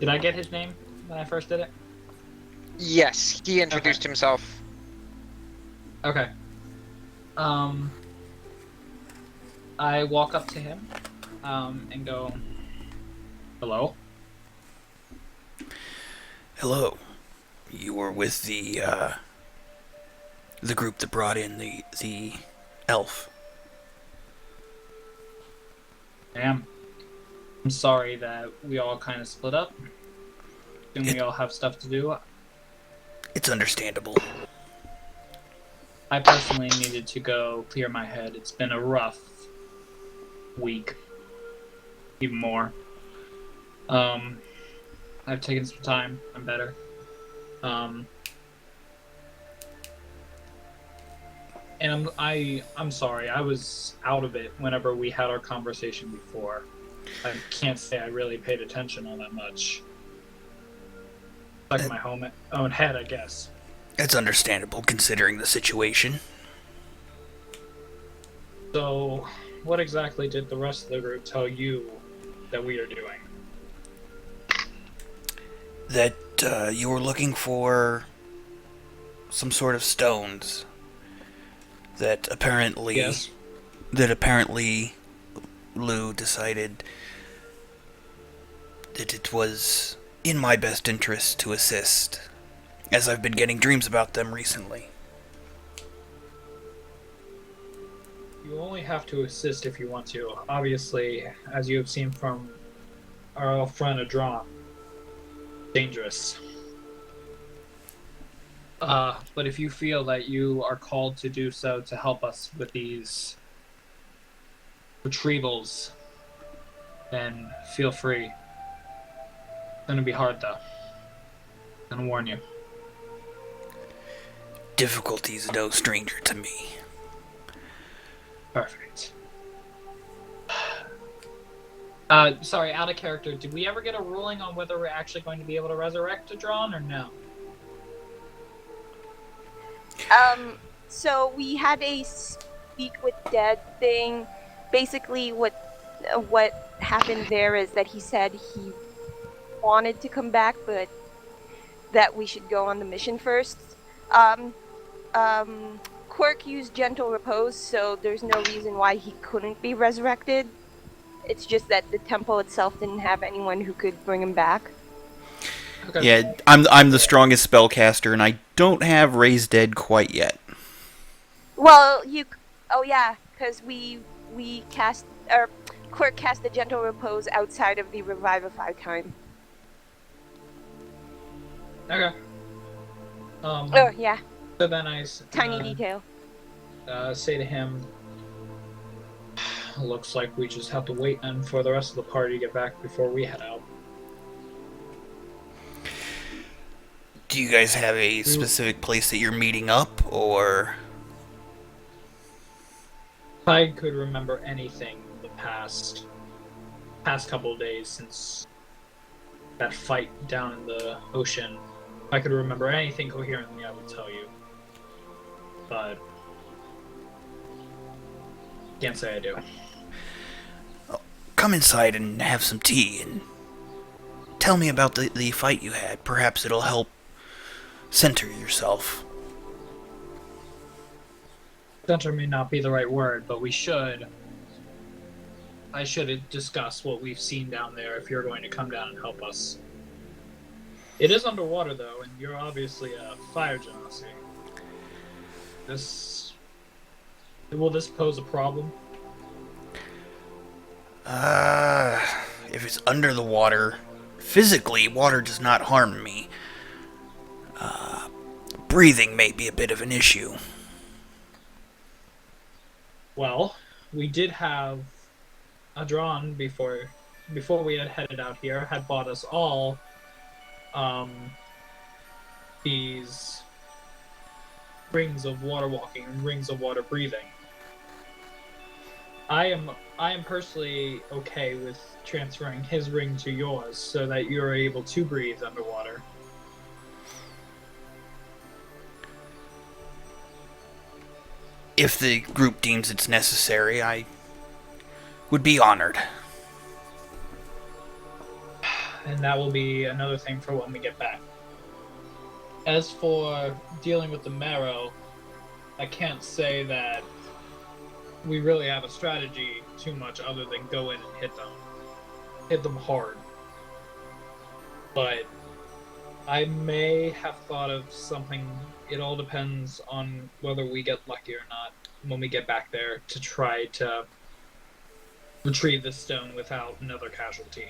Did I get his name when I first did it? Yes, he introduced himself. Okay. I walk up to him, and go, "Hello." Hello. You were with the group that brought in the elf. Damn. I'm sorry that we all kind of split up. And we all have stuff to do. It's understandable. I personally needed to go clear my head. It's been a rough week. Even more. I've taken some time. I'm better. And I'm sorry. I was out of it whenever we had our conversation before. I can't say I really paid attention all that much. Like my own head, I guess. It's understandable considering the situation. So, what exactly did the rest of the group tell you that we are doing? That you were looking for some sort of stones that apparently Yes. Lou decided that it was in my best interest to assist, as I've been getting dreams about them recently. You only have to assist if you want to. Obviously, as you have seen from our old friend Adron, dangerous. But if you feel that you are called to do so to help us with these retrievals, then feel free. It's gonna be hard though. I'm gonna warn you. Difficulty's no stranger to me. Perfect. Sorry, out of character. Did we ever get a ruling on whether we're actually going to be able to resurrect Adron or no? So we had a speak with dead thing. Basically, what happened there is that he said he wanted to come back, but that we should go on the mission first. Quirk used gentle repose, so there's no reason why he couldn't be resurrected. It's just that the temple itself didn't have anyone who could bring him back. Okay. Yeah, I'm the strongest spellcaster, and I don't have Raise Dead quite yet. Well, because we cast, or Quirk cast the gentle repose outside of the revivify time. Okay. Oh yeah, So then I tiny detail. say to him, looks like we just have to wait and for the rest of the party to get back before we head out. Do you guys have a specific place that you're meeting up, or? If I could remember anything the past couple of days since that fight down in the ocean, if I could remember anything coherently, I would tell you. But can't say I do. Come inside and have some tea, and tell me about the fight you had. Perhaps it'll help center yourself. Center may not be the right word, but I should discuss what we've seen down there if you're going to come down and help us. It is underwater, though, and you're obviously a fire genasi. Will this pose a problem? If it's under the water, physically, water does not harm me. Breathing may be a bit of an issue. Well, we did have Adron before we had headed out here, had bought us all these rings of water walking and rings of water breathing. I am personally okay with transferring his ring to yours so that you're able to breathe underwater. If the group deems it's necessary, I would be honored. And that will be another thing for when we get back. As for dealing with the marrow, I can't say that we really have a strategy too much other than go in and hit them hard. But I may have thought of something. It all depends on whether we get lucky or not when we get back there to try to retrieve this stone without another casualty.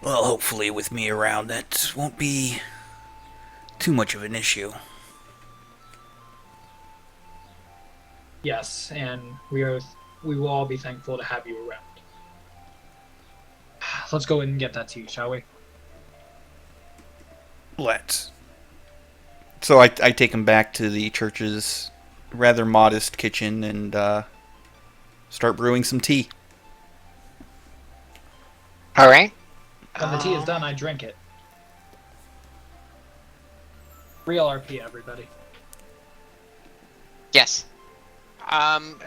Well, hopefully with me around, that won't be too much of an issue. Yes, and we will all be thankful to have you around. Let's go in and get that tea, shall we? Let's. So I take him back to the church's rather modest kitchen and start brewing some tea. All right. When the tea is done, I drink it. Real RP, everybody. Yes.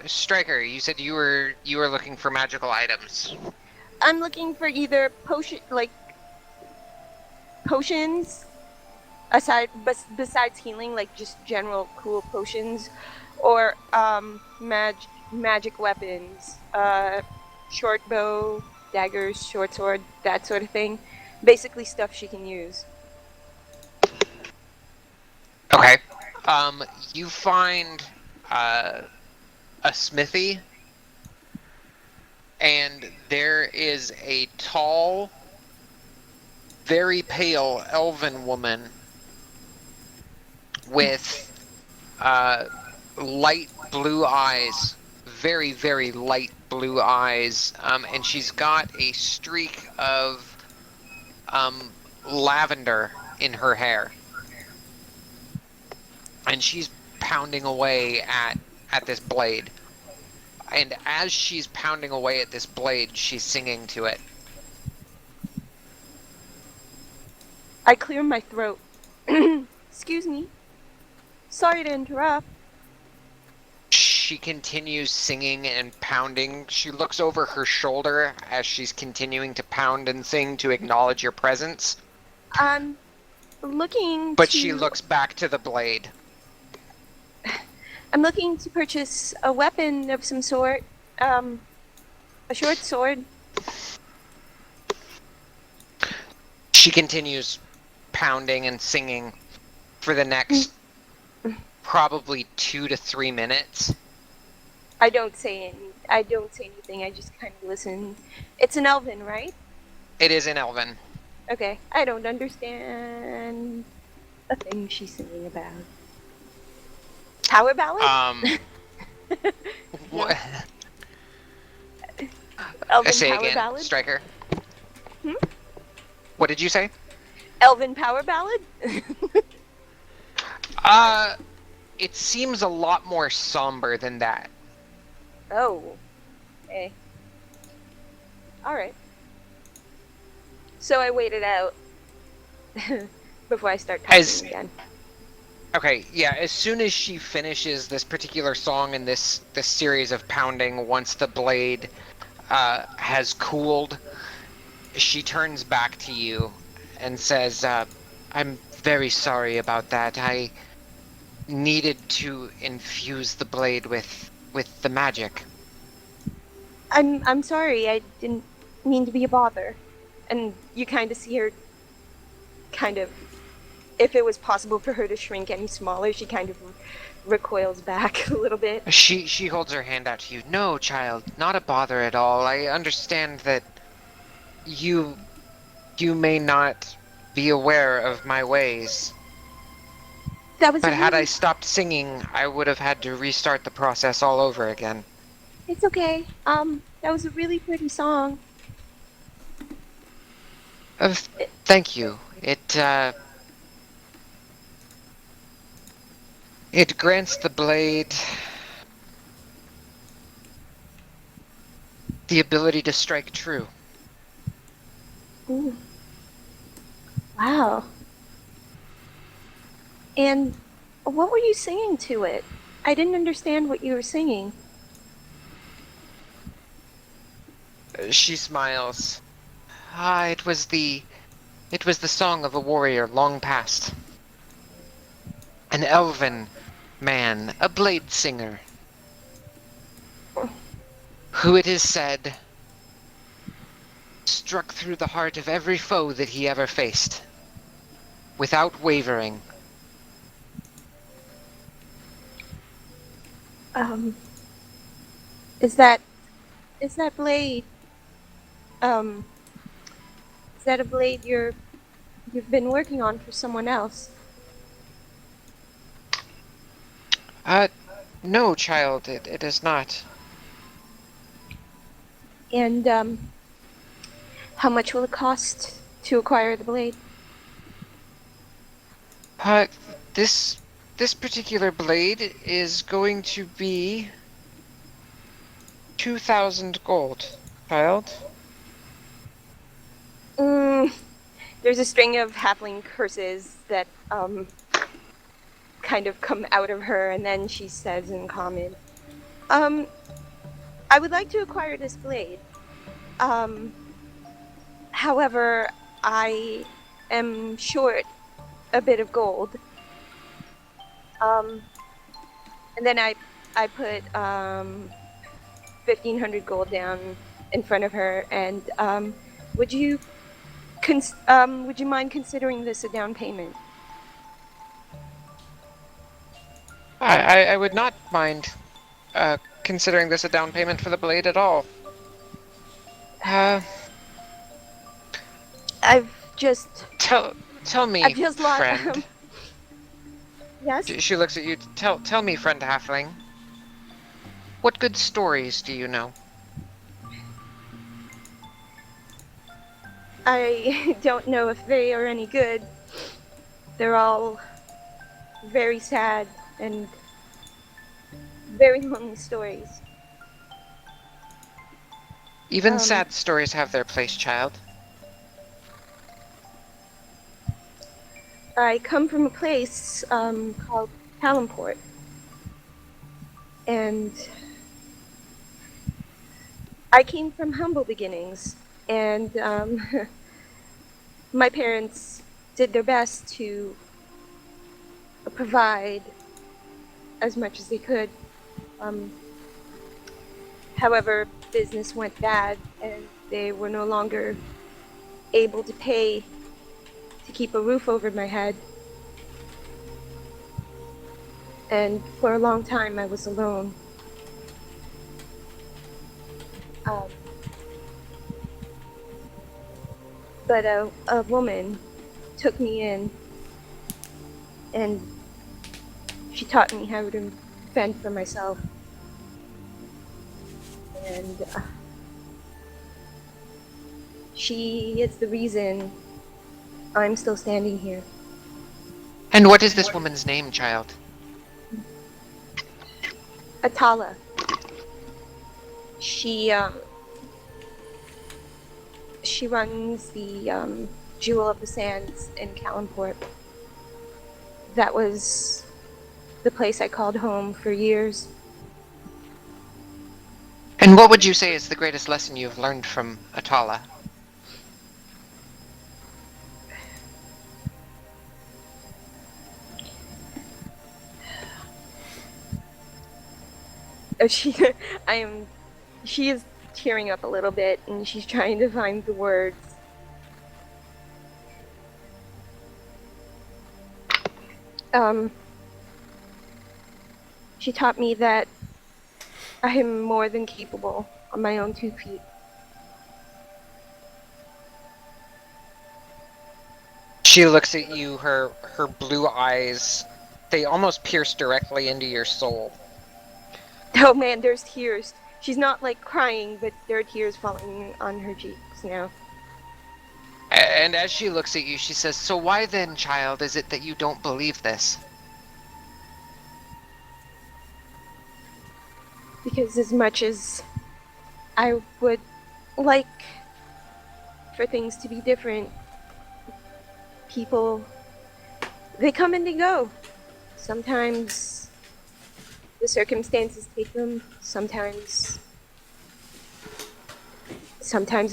Striker, you said you were looking for magical items. I'm looking for either potions, besides healing, like just general cool potions, or magic weapons, short bow, daggers, short sword, that sort of thing. Basically, stuff she can use. Okay. You find a smithy, and there is a tall, very pale elven woman with light blue eyes, very, very light blue eyes, and she's got a streak of lavender in her hair. And she's pounding away at this blade. And as she's pounding away at this blade, she's singing to it. I clear my throat. Excuse me. Sorry to interrupt. She continues singing and pounding. She looks over her shoulder as she's continuing to pound and sing to acknowledge your presence. I'm looking But to... she looks back to the blade. I'm looking to purchase a weapon of some sort. A short sword. She continues pounding and singing for the next probably 2 to 3 minutes. I don't say anything. I just kind of listen. It's an elven, right? It is in Elven. Okay. I don't understand a thing she's singing about. Power ballad? What? Elven Say power again, ballad? Striker. Hmm? What did you say? Elven power ballad? It seems a lot more somber than that. Oh. Okay. Alright. So I waited out before I start talking again. Okay, yeah, as soon as she finishes this particular song and this series of pounding, once the blade has cooled, she turns back to you and says, I'm very sorry about that. I needed to infuse the blade with the magic. I'm sorry, I didn't mean to be a bother. And you kind of see her if it was possible for her to shrink any smaller, she kind of recoils back a little bit. She holds her hand out to you. No, child, not a bother at all. I understand that you may not be aware of my ways. That was But had really... I stopped singing, I would have had to restart the process all over again. It's okay. That was a really pretty song. Thank you. It grants the blade the ability to strike true. Ooh. Wow. And what were you singing to it? I didn't understand what you were singing. She smiles. It was the song of a warrior long past. An elven man, a blade singer, who it is said struck through the heart of every foe that he ever faced, without wavering. Is that blade? Um, is that a blade you've been working on for someone else? No, child, it is not. And how much will it cost to acquire the blade? Uh, this particular blade is going to be 2,000 gold, child. There's a string of halfling curses that kind of come out of her, and then she says in common, I would like to acquire this blade. However, I am short a bit of gold. And then I put 1,500 gold down in front of her, and would you mind considering this a down payment? I would not mind considering this a down payment for the blade at all. I've just me, I've just lost. friend. Yes. She looks at you. Tell me, friend halfling. What good stories do you know? I don't know if they are any good. They're all very sad and very lonely stories. Even sad stories have their place, child. I come from a place called Talonport, and I came from humble beginnings, and my parents did their best to provide as much as they could. However, business went bad, and they were no longer able to pay to keep a roof over my head. And for a long time, I was alone. But a woman took me in, and she taught me how to fend for myself. And she is the reason I'm still standing here. And what is this woman's name, child? Atala. She runs the Jewel of the Sands in Callanport. That was the place I called home for years. And what would you say is the greatest lesson you've learned from Atala? She is tearing up a little bit, and she's trying to find the words. She taught me that I am more than capable on my own 2 feet. She looks at you, her blue eyes, they almost pierce directly into your soul. Oh man, there's tears. She's not like crying, but there are tears falling on her cheeks now. And as she looks at you, she says, "So why then, child, is it that you don't believe this?" Because as much as I would like for things to be different, people, they come and they go. Sometimes the circumstances take them, sometimes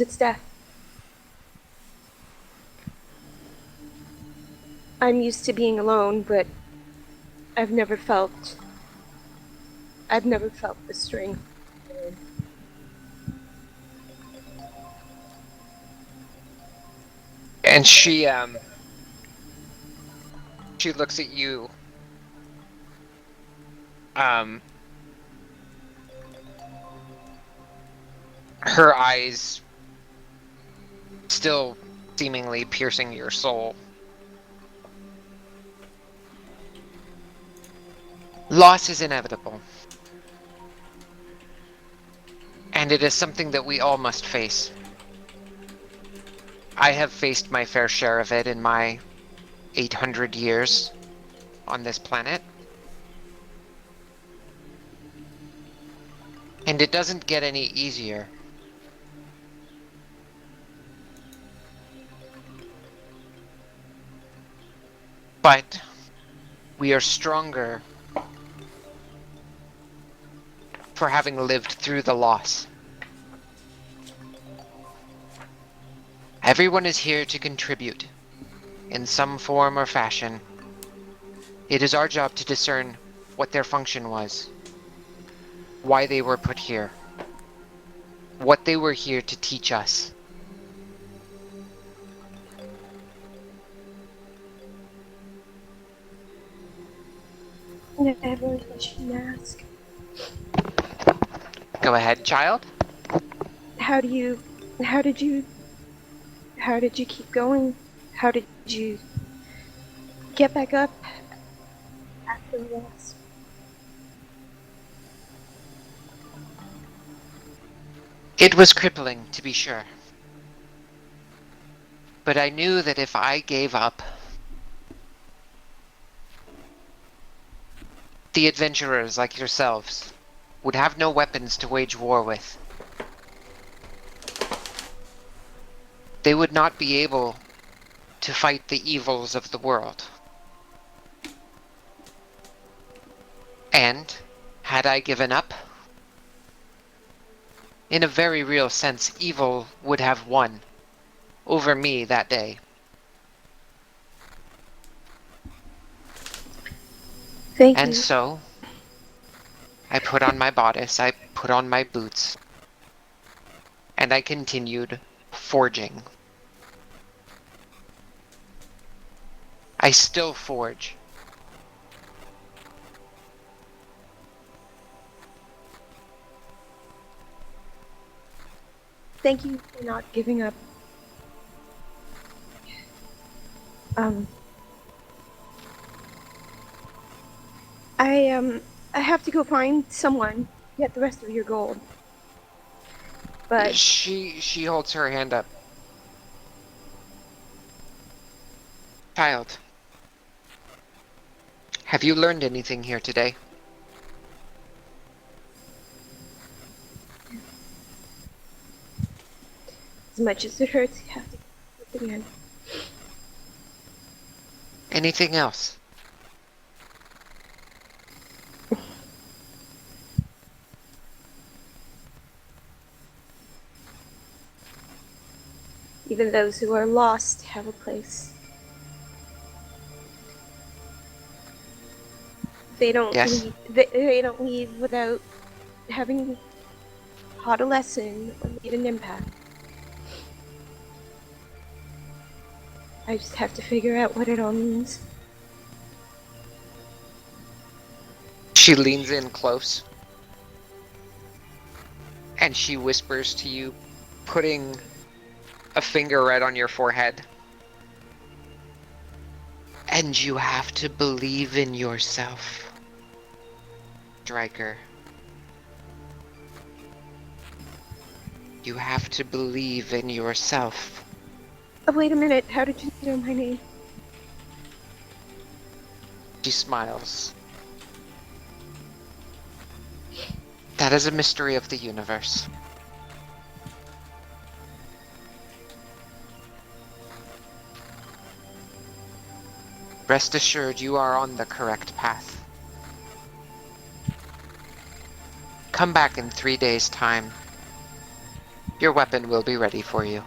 it's death. I'm used to being alone, but I've never felt the strength. And she looks at you. Her eyes still seemingly piercing your soul. Loss is inevitable. And it is something that we all must face. I have faced my fair share of it in my 800 years on this planet. And it doesn't get any easier. But we are stronger for having lived through the loss. Everyone is here to contribute in some form or fashion. It is our job to discern what their function was, why they were put here, what they were here to teach us. I have one question to ask. Go ahead, child. How did you keep going? How did you get back up after the loss? It was crippling, to be sure. But I knew that if I gave up, the adventurers like yourselves would have no weapons to wage war with. They would not be able to fight the evils of the world. And, had I given up, in a very real sense, evil would have won over me that day. Thank And you. so, I put on my bodice, I put on my boots, and I continued forging. I still forge. Thank you for not giving up. I have to go find someone, get the rest of your gold. But She holds her hand up. Child, have you learned anything here today? as much as it hurts, you have to keep it again. Anything else? Even those who are lost have a place. They don't Yes. leave. They don't leave without having taught a lesson or made an impact. I just have to figure out what it all means. She leans in close. And she whispers to you, putting a finger right on your forehead. And you have to believe in yourself, Striker. You have to believe in yourself. Oh, wait a minute. How did you know my name? She smiles. That is a mystery of the universe. Rest assured, you are on the correct path. Come back in 3 days' time. Your weapon will be ready for you.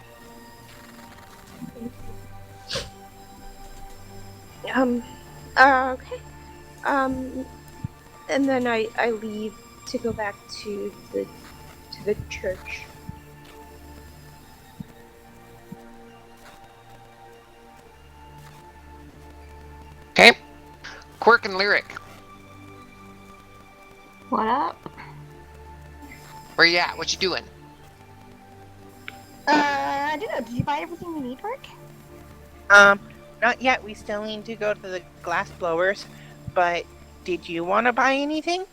Okay. And then I leave to go back to the church. Quirk and Lyric, What up? where you at? What you doing? I don't know. Did you buy everything you need, Rick? Not yet. We still need to go to the glass blowers. But did you want to buy anything?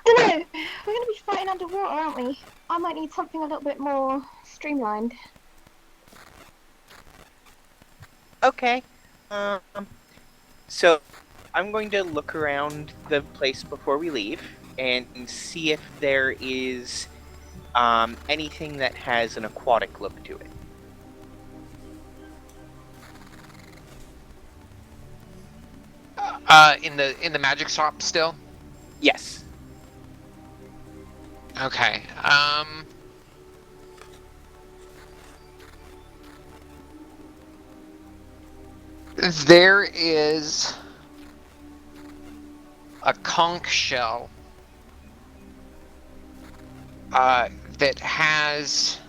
Don't know. We're gonna be fighting underwater, aren't we? I might need something a little bit more streamlined. Okay. So I'm going to look around the place before we leave and see if there is anything that has an aquatic look to it. In the magic shop still? Yes. Okay. There is a conch shell that has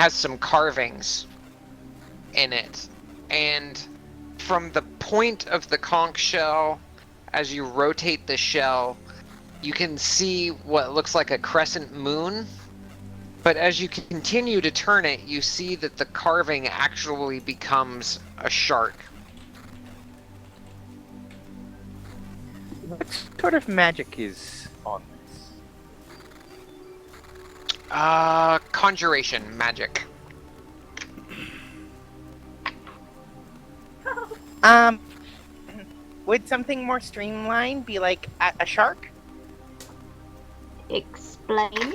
some carvings in it, and from the point of the conch shell, as you rotate the shell, you can see what looks like a crescent moon. But as you continue to turn it, you see that the carving actually becomes a shark. What sort of magic is on this? Conjuration magic. Would something more streamlined be like a shark? Explain.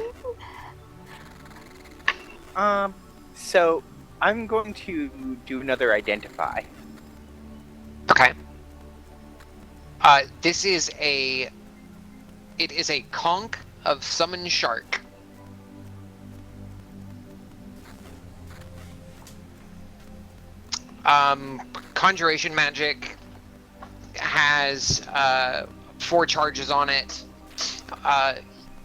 So I'm going to do another identify. Okay. It is a conch of summon shark. Conjuration magic has 4 charges on it.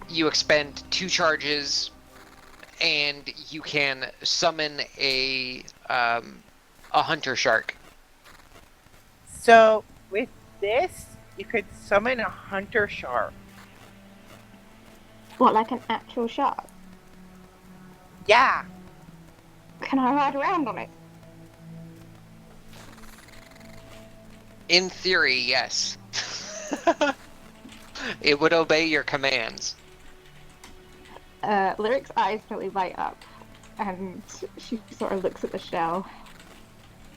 You expend 2 charges, and you can summon a hunter shark. So with this, you could summon a hunter shark. What, like an actual shark? Yeah. Can I ride around on it? In theory, yes. It would obey your commands. Lyric's eyes really light up, and she sort of looks at the shell.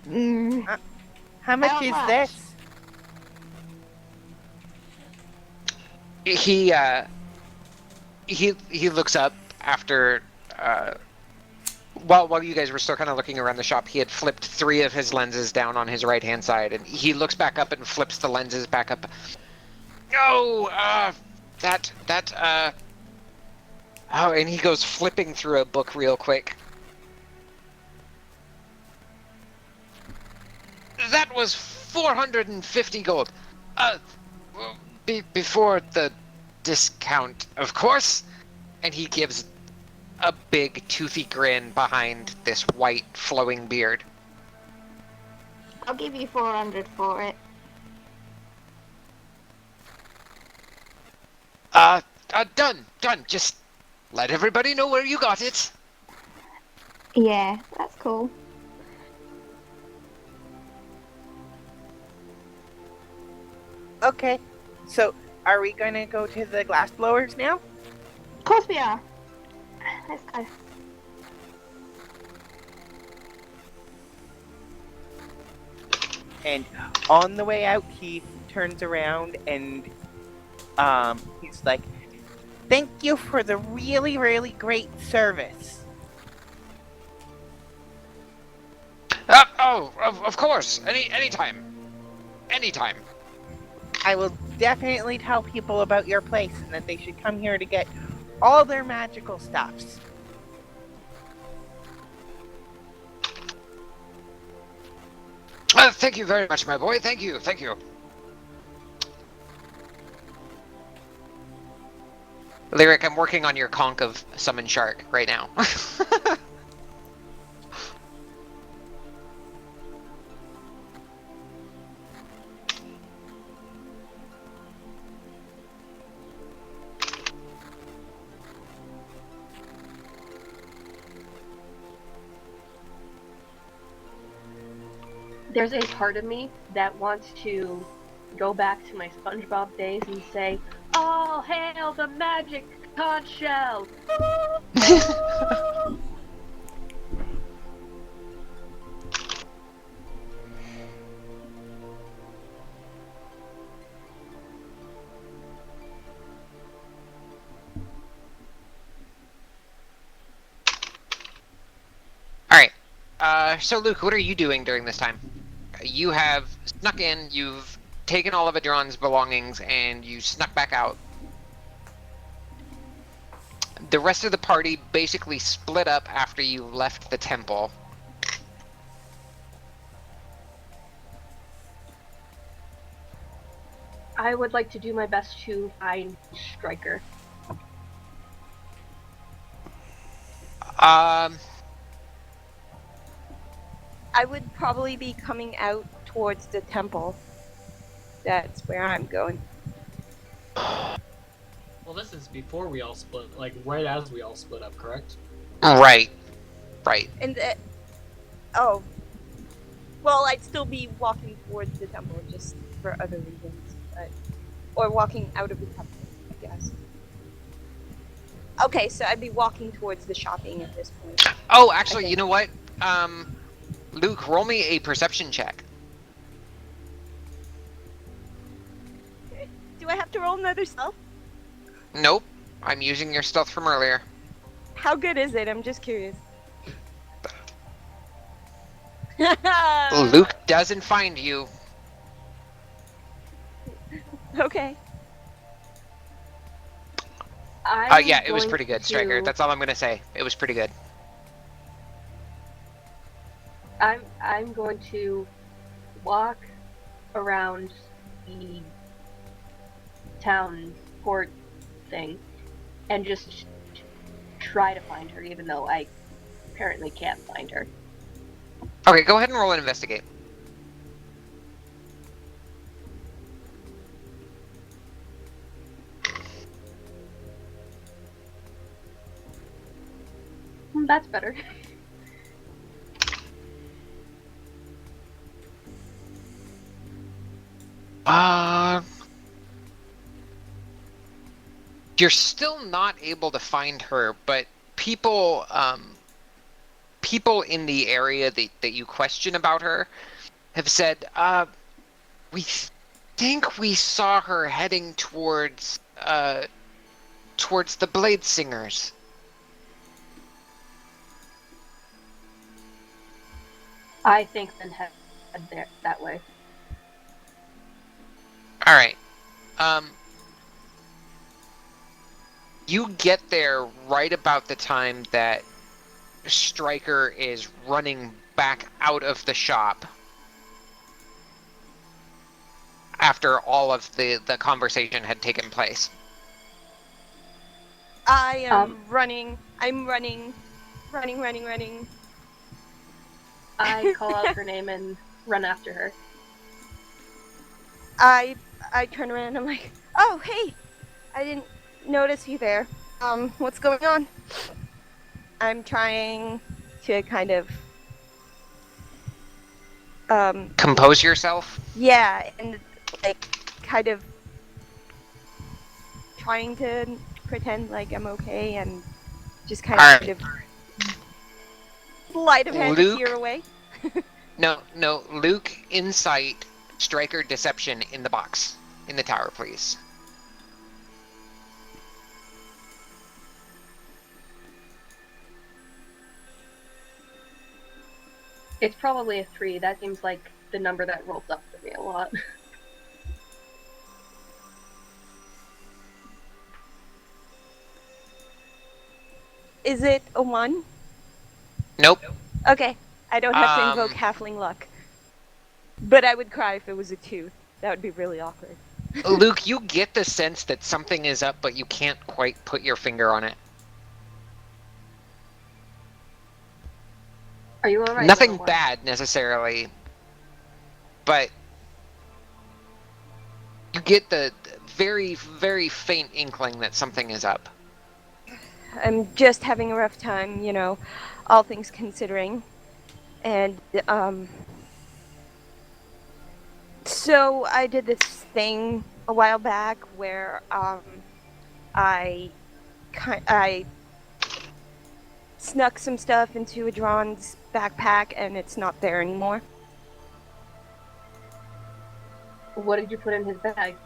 How much How is much? this? He looks up after while you guys were still kind of looking around the shop. He had flipped 3 of his lenses down on his right hand side, and he looks back up and flips the lenses back up. Oh, oh, and he goes flipping through a book real quick. That was 450 gold. Before the discount, of course. And he gives a big toothy grin behind this white flowing beard. I'll give you 400 for it. Done. Just let everybody know where you got it. Yeah, that's cool. Okay. So are we gonna go to the glass blowers now? Of course we are. Let's go. And on the way out, he turns around and he's like, "Thank you for the really, really great service." Of course. Anytime. I will definitely tell people about your place and that they should come here to get all their magical stuffs. Thank you very much, my boy. Thank you. Lyric, I'm working on your conch of summon shark right now. There's a part of me that wants to go back to my SpongeBob days and say, "All hail the magic conch shell!" Alright. So Luke, what are you doing during this time? You have snuck in, you've taken all of Adron's belongings, and you snuck back out. The rest of the party basically split up after you left the temple. I would like to do my best to find Striker. I would probably be coming out towards the temple. That's where I'm going. Well, this is before we all split, like right as we all split up, correct? Right. Right. And oh, well, I'd still be walking towards the temple just for other reasons, or walking out of the temple, I guess. Okay, so I'd be walking towards the shopping at this point. Oh, actually, you know what? Luke, roll me a perception check. Do I have to roll another stealth? Nope. I'm using your stealth from earlier. How good is it? I'm just curious. Luke doesn't find you. Okay. Yeah, it was pretty good, Striker. That's all I'm gonna say. It was pretty good. I'm going to walk around the town port thing and just try to find her, even though I apparently can't find her. Okay, go ahead and roll an investigate. That's better. You're still not able to find her, but people in the area that you question about her have said, we think we saw her heading towards the Blade Singers. I think then head there that way. Alright. You get there right about the time that Striker is running back out of the shop after all of the conversation had taken place. I am running. I'm running. I call out her name and run after her. I turn around and I'm like, oh, hey! I didn't notice you there. What's going on? I'm trying to kind of Compose yourself? yeah, and like kind of trying to pretend like I'm okay and just kind of sleight of hand to Luke? steer away. No, Luke, insight, Striker, deception in the box. In the tower, please. It's probably a 3. That seems like the number that rolls up for me a lot. Is it a 1? Nope. Okay, I don't have to invoke halfling luck. But I would cry if it was a 2. That would be really awkward. Luke, you get the sense that something is up, but you can't quite put your finger on it. Are you alright? Nothing bad, necessarily. But you get the very, very faint inkling that something is up. I'm just having a rough time, you know, all things considering. And, So I did this thing a while back where I snuck some stuff into a Adron's backpack and it's not there anymore. What did you put in his bag?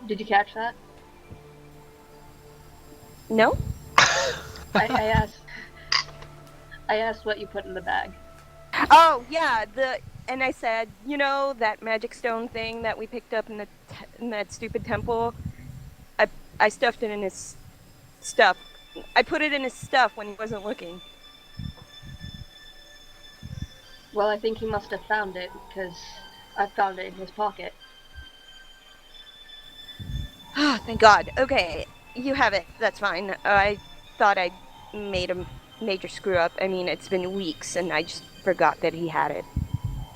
Did you catch that? No? I asked what you put in the bag. Oh yeah, and I said, that magic stone thing that we picked up in in that stupid temple. I stuffed it in his stuff. I put it in his stuff when he wasn't looking. Well, I think he must have found it, because I found it in his pocket. Thank God. Okay, you have it. That's fine. I thought I made a major screw up. I mean, it's been weeks, and I just forgot that he had it.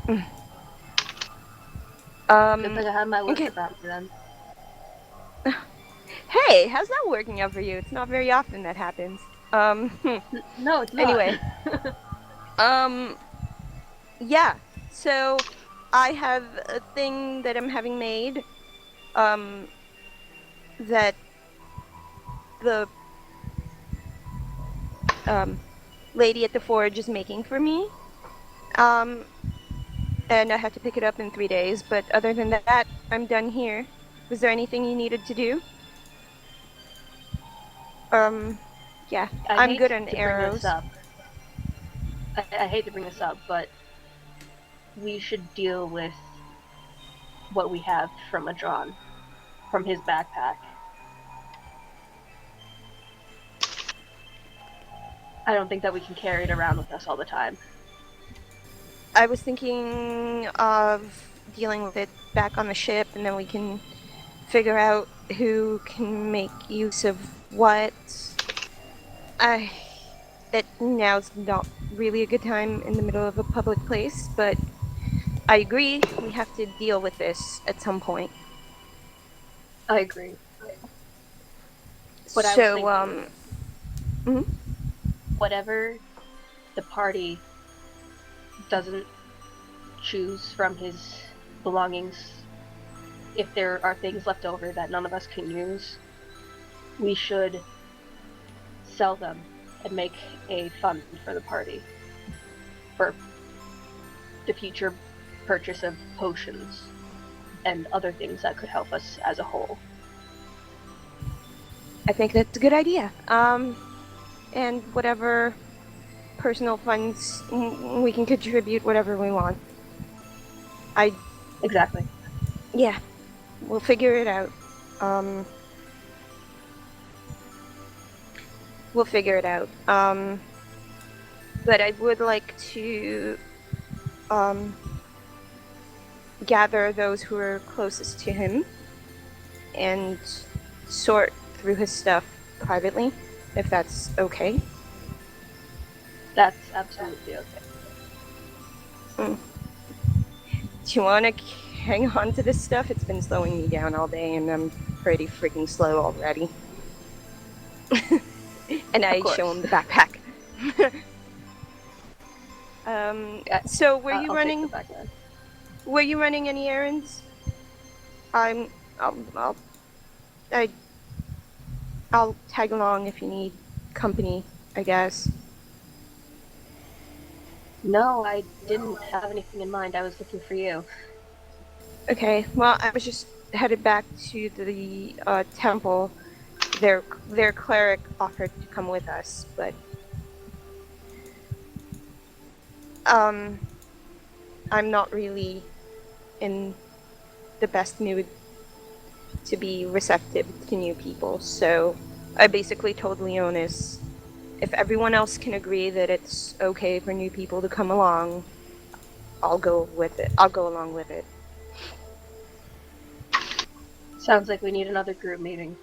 Good thing I had my wits okay. about me then. Hey, how's that working out for you? It's not very often that happens. No, it's not. Anyway. Yeah. So, I have a thing that I'm having made, that the, lady at the forge is making for me. And I have to pick it up in 3 days, but other than that, I'm done here. Was there anything you needed to do? Yeah. I'm good on arrows. I hate to bring this up, but we should deal with what we have from Adron, from his backpack. I don't think that we can carry it around with us all the time. I was thinking of dealing with it back on the ship, and then we can figure out who can make use of what. Now's not really a good time in the middle of a public place, but I agree, we have to deal with this at some point. I agree. But So, I was thinking, whatever the party doesn't choose from his belongings, if there are things left over that none of us can use, we should sell them and make a fund for the party for the future purchase of potions and other things that could help us as a whole. I think that's a good idea. And whatever personal funds, we can contribute whatever we want. Exactly. Yeah, we'll figure it out. We'll figure it out. But I would like to gather those who are closest to him and sort through his stuff privately, if that's okay. That's absolutely okay. Do you want to hang on to this stuff? It's been slowing me down all day, and I'm pretty freaking slow already. And I show him the backpack. So were you running? Were you running any errands? I'll tag along if you need company, I guess. No, I didn't have anything in mind. I was looking for you. Okay, well, I was just headed back to the temple. Their cleric offered to come with us, but I'm not really in the best mood to be receptive to new people, so I basically told Leonis, if everyone else can agree that it's okay for new people to come along, I'll go with it. I'll go along with it. Sounds like we need another group meeting.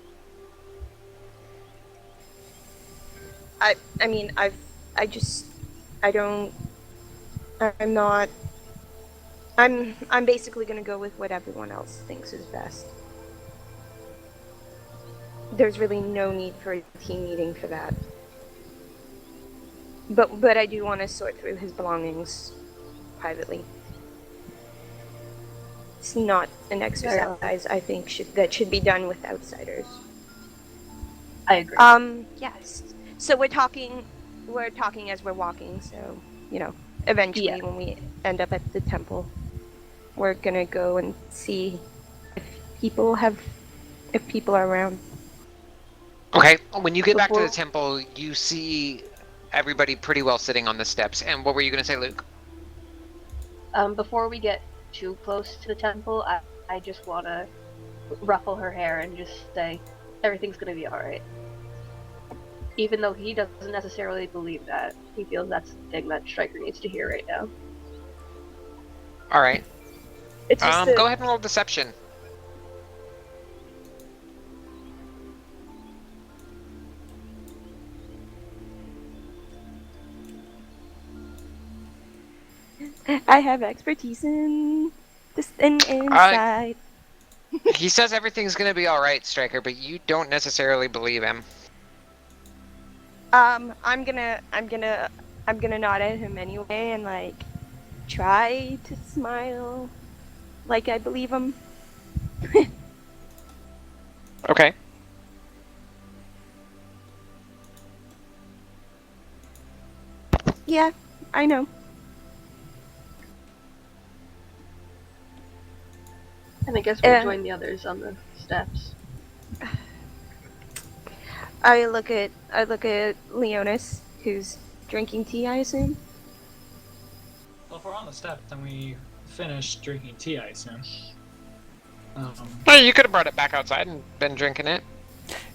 I mean, I just, I don't, I'm not, I'm basically gonna go with what everyone else thinks is best. There's really no need for a team meeting for that. But I do want to sort through his belongings privately. It's not an exercise I think that should be done with outsiders. I agree. Yes. So we're talking as we're walking, so, eventually Yeah. when we end up at the temple, we're gonna go and see if people are around. Okay, when you get back to the Before- temple, you see everybody pretty well sitting on the steps. And what were you going to say, Luke? Before we get too close to the temple, I just want to ruffle her hair and just say, everything's going to be alright. Even though he doesn't necessarily believe that, he feels that's the thing that Stryker needs to hear right now. All right. It's just Go ahead and roll deception. I have expertise in this insight. He says everything's going to be all right, Stryker, but you don't necessarily believe him. I'm gonna nod at him anyway and try to smile like I believe him. Okay. Yeah, I know. And I guess we'll join the others on the steps. I look at Leonis, who's drinking tea, I assume. Well, if we're on the steps, then we finish drinking tea, I assume. Well, you could have brought it back outside and been drinking it.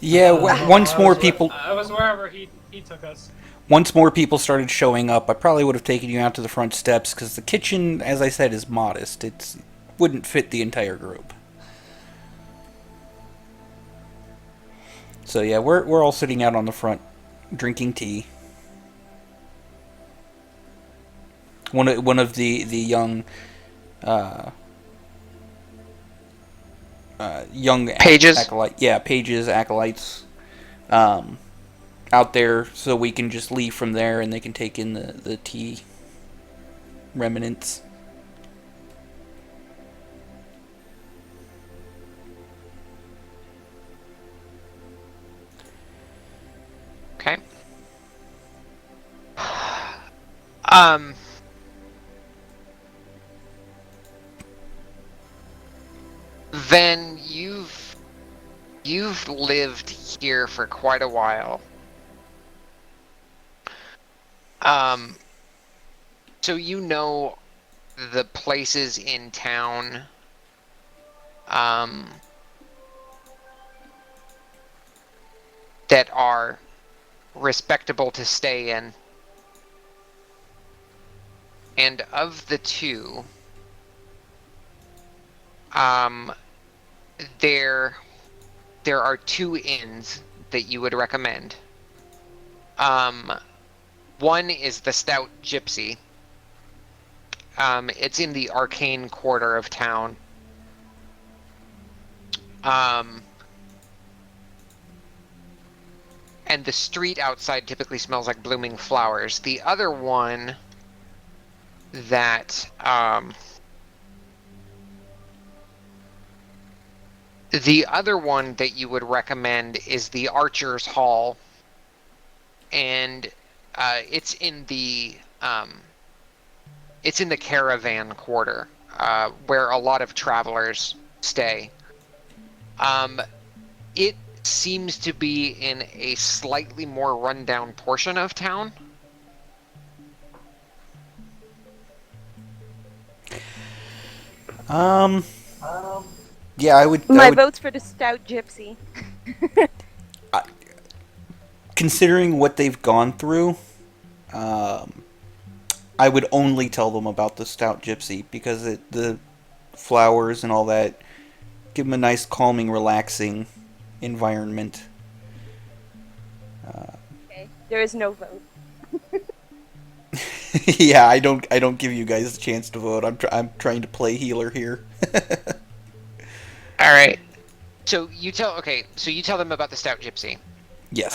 Yeah, once more people. I was wherever he took us. Once more people started showing up, I probably would have taken you out to the front steps because the kitchen, as I said, is modest. It wouldn't fit the entire group. So yeah, we're all sitting out on the front, drinking tea. One of the young young Pages? acolytes out there, so we can just leave from there and they can take in the tea remnants. Okay. Then you've lived here for quite a while. So you know the places in town that are respectable to stay in. And of the two, there are two inns that you would recommend. One is the Stout Gypsy. It's in the arcane quarter of town. And the street outside typically smells like blooming flowers. The other one that you would recommend is the Archer's Hall, and it's in the caravan quarter where a lot of travelers stay. It seems to be in a slightly more rundown portion of town. Yeah, I would. My vote's for the Stout Gypsy. Considering what they've gone through, I would only tell them about the Stout Gypsy because the flowers and all that give them a nice, calming, relaxing environment. Okay, there is no vote. Yeah, I don't give you guys a chance to vote. I'm trying to play healer here. All right. So you tell them about the stout gypsy. Yes.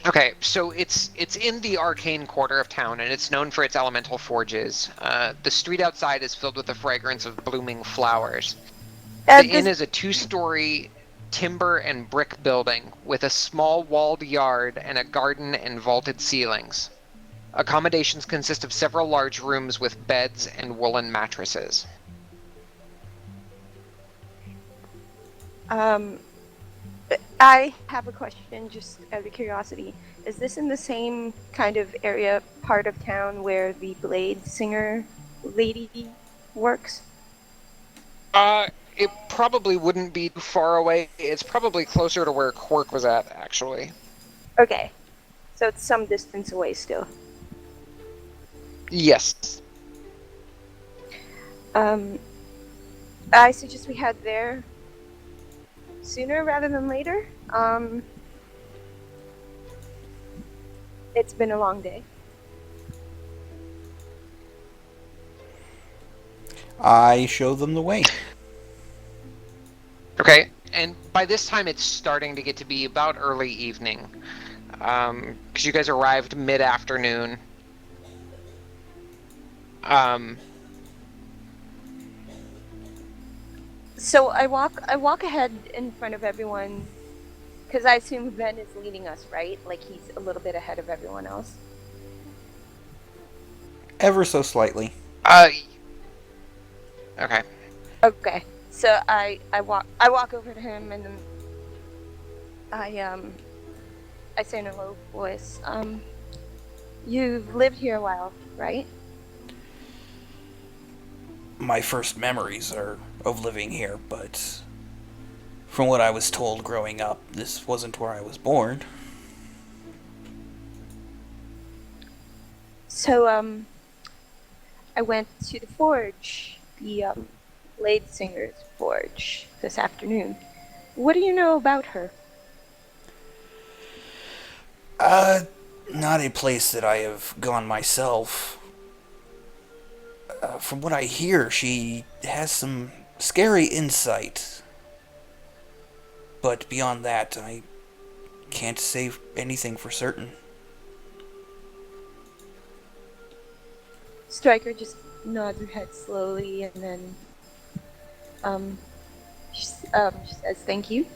Okay, so it's in the arcane quarter of town, and it's known for its elemental forges. The street outside is filled with the fragrance of blooming flowers. The inn is a 2-story timber and brick building with a small walled yard and a garden and vaulted ceilings. Accommodations consist of several large rooms with beds and woolen mattresses. I have a question, just out of curiosity. Is this in the same kind of area, part of town where the blade singer lady works? It probably wouldn't be too far away. It's probably closer to where Quirk was at, actually. Okay, so it's some distance away still. Yes. I suggest we head there sooner rather than later. It's been a long day. I show them the way. Okay, and by this time it's starting to get to be about early evening. Because you guys arrived mid-afternoon. So I walk ahead in front of everyone, because I assume Ben is leading us, right? Like he's a little bit ahead of everyone else. Ever so slightly. Okay. Okay. So I walk over to him and then I say in a low voice, you've lived here a while, right? My first memories are of living here, but from what I was told growing up, this wasn't where I was born. So I went to the forge, the Blade Singer's forge, this afternoon. What do you know about her? Not a place that I have gone myself. From what I hear, she has some scary insight. But beyond that, I can't say anything for certain. Stryker just nods her head slowly and then she says thank you.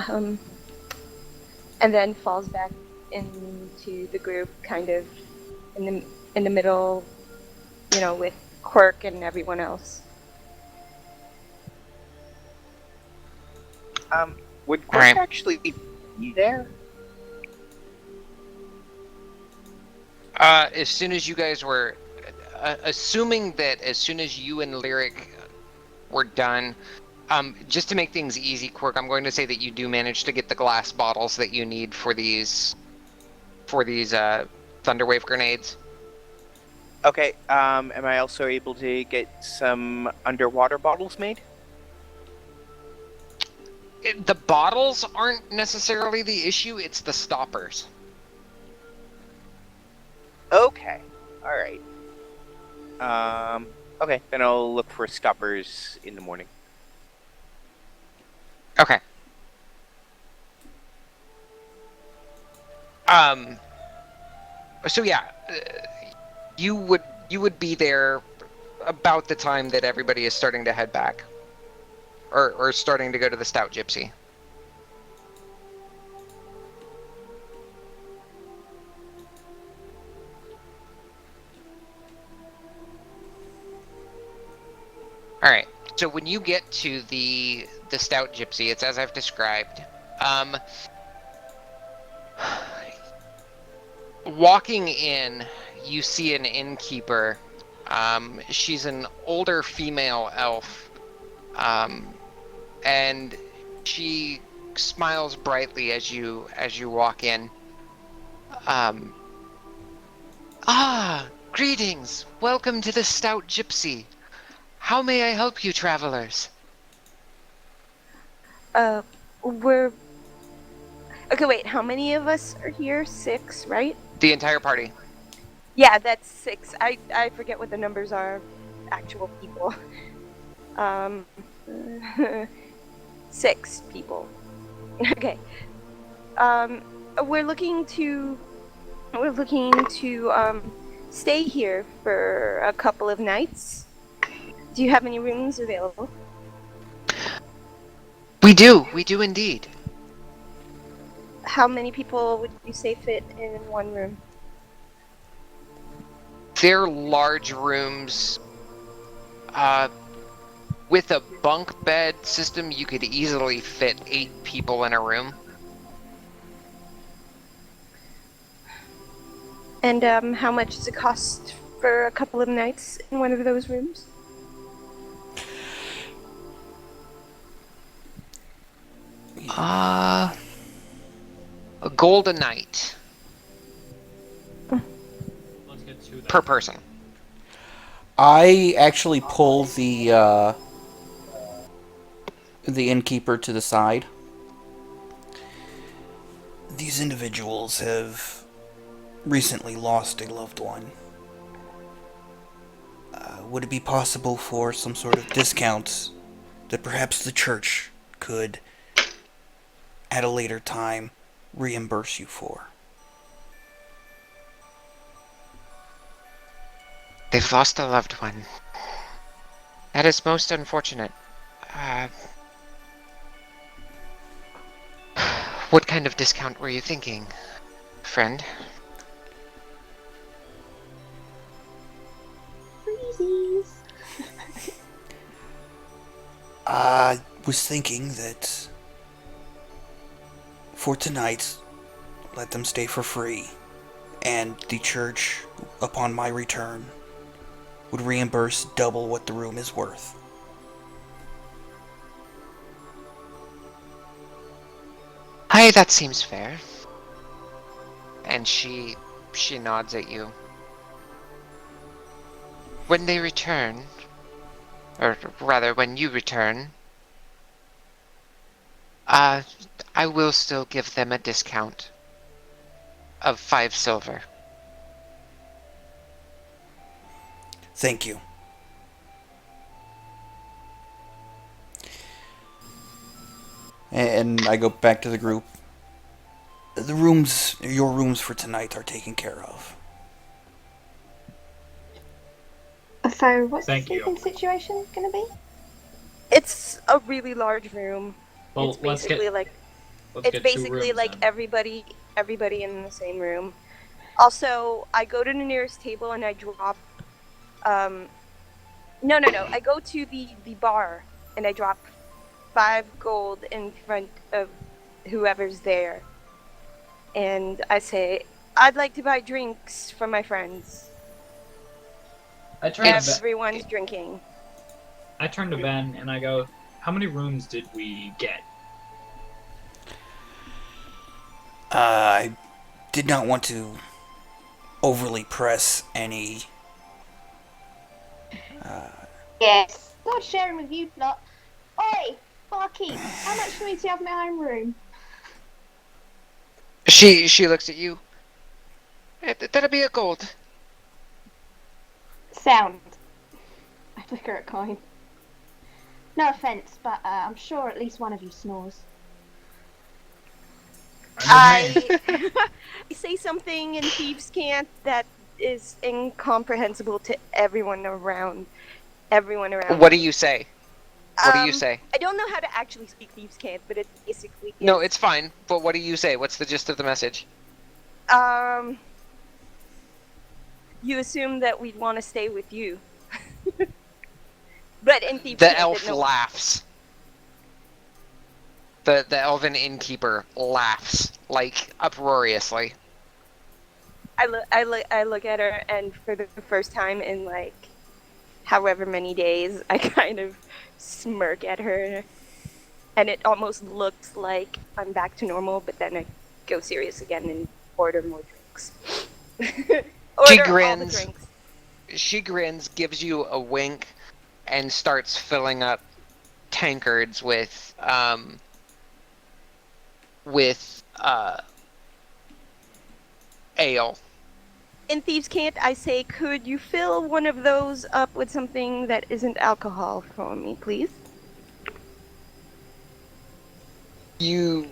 And then falls back into the group, kind of in the middle, with Quirk and everyone else. Would Quirk actually be there? As soon as you guys were, assuming that as soon as you and Lyric were done, just to make things easy, Quirk, I'm going to say that you do manage to get the glass bottles that you need for these Thunderwave grenades. Okay, am I also able to get some underwater bottles made? The bottles aren't necessarily the issue, it's the stoppers. Okay, alright. Okay, then I'll look for stoppers in the morning. Okay. So yeah, you would be there about the time that everybody is starting to head back. Or starting to go to the Stout Gypsy. Alright, so when you get to the Stout Gypsy, it's as I've described. Walking in, you see an innkeeper. She's an older female elf. And she smiles brightly as you walk in. Greetings! Welcome to the Stout Gypsy. How may I help you, travelers? we're okay. Wait, how many of us are here? 6, right? The entire party. Yeah, that's 6. I forget what the numbers are. Actual people. 6 people. Okay. Um, we're looking to stay here for a couple of nights. Do you have any rooms available? We do indeed. How many people would you say fit in one room? They're large rooms. With a bunk bed system, you could easily fit 8 people in a room. And how much does it cost for a couple of nights in one of those rooms? A gold a night Let's get to that. per person. I actually pull the innkeeper to the side. These individuals have recently lost a loved one. Would it be possible for some sort of discount that perhaps the church could, at a later time, reimburse you for? They've lost a loved one. That is most unfortunate. What kind of discount were you thinking, friend? Freezies. I was thinking that for tonight, let them stay for free, and the church, upon my return, would reimburse double what the room is worth. Hey, that seems fair. And she nods at you. When they return, or rather when you return, I will still give them a discount of 5 silver. Thank you. And I go back to the group. Your rooms for tonight are taken care of. So, what's Thank the you. sleeping situation gonna be? It's a really large room. Well, It's basically like let's get 2 rooms then. everybody in the same room. Also, I go to the nearest table and I drop no. I go to the bar and I drop 5 gold in front of whoever's there. And I say, I'd like to buy drinks for my friends. I turn to Ben. Everyone's drinking. I turn to Ben and I go, "How many rooms did we get?" I did not want to overly press any. Yes. Not sharing with you lot. Oi, barkeep, how much for me to have my own room? She looks at you. That'll be a gold. Sound. I flicker a coin. No offense, but I'm sure at least one of you snores. I say something in Thieves' Cant that is incomprehensible to everyone around. What do you say? What do you say? I don't know how to actually speak Thieves' Cant, but it basically is, No, it's fine. But what do you say? What's the gist of the message? You assume that we'd want to stay with you. But in Thieves' The Cant, elf no. laughs. The elven innkeeper laughs, like, uproariously. I look at her, and for the first time in like however many days, I kind of smirk at her, and it almost looks like I'm back to normal. But then I go serious again and order more drinks. Order all the drinks. She grins, gives you a wink, and starts filling up tankards with with ale. In Thieves' Cant, I say, could you fill one of those up with something that isn't alcohol for me, please? You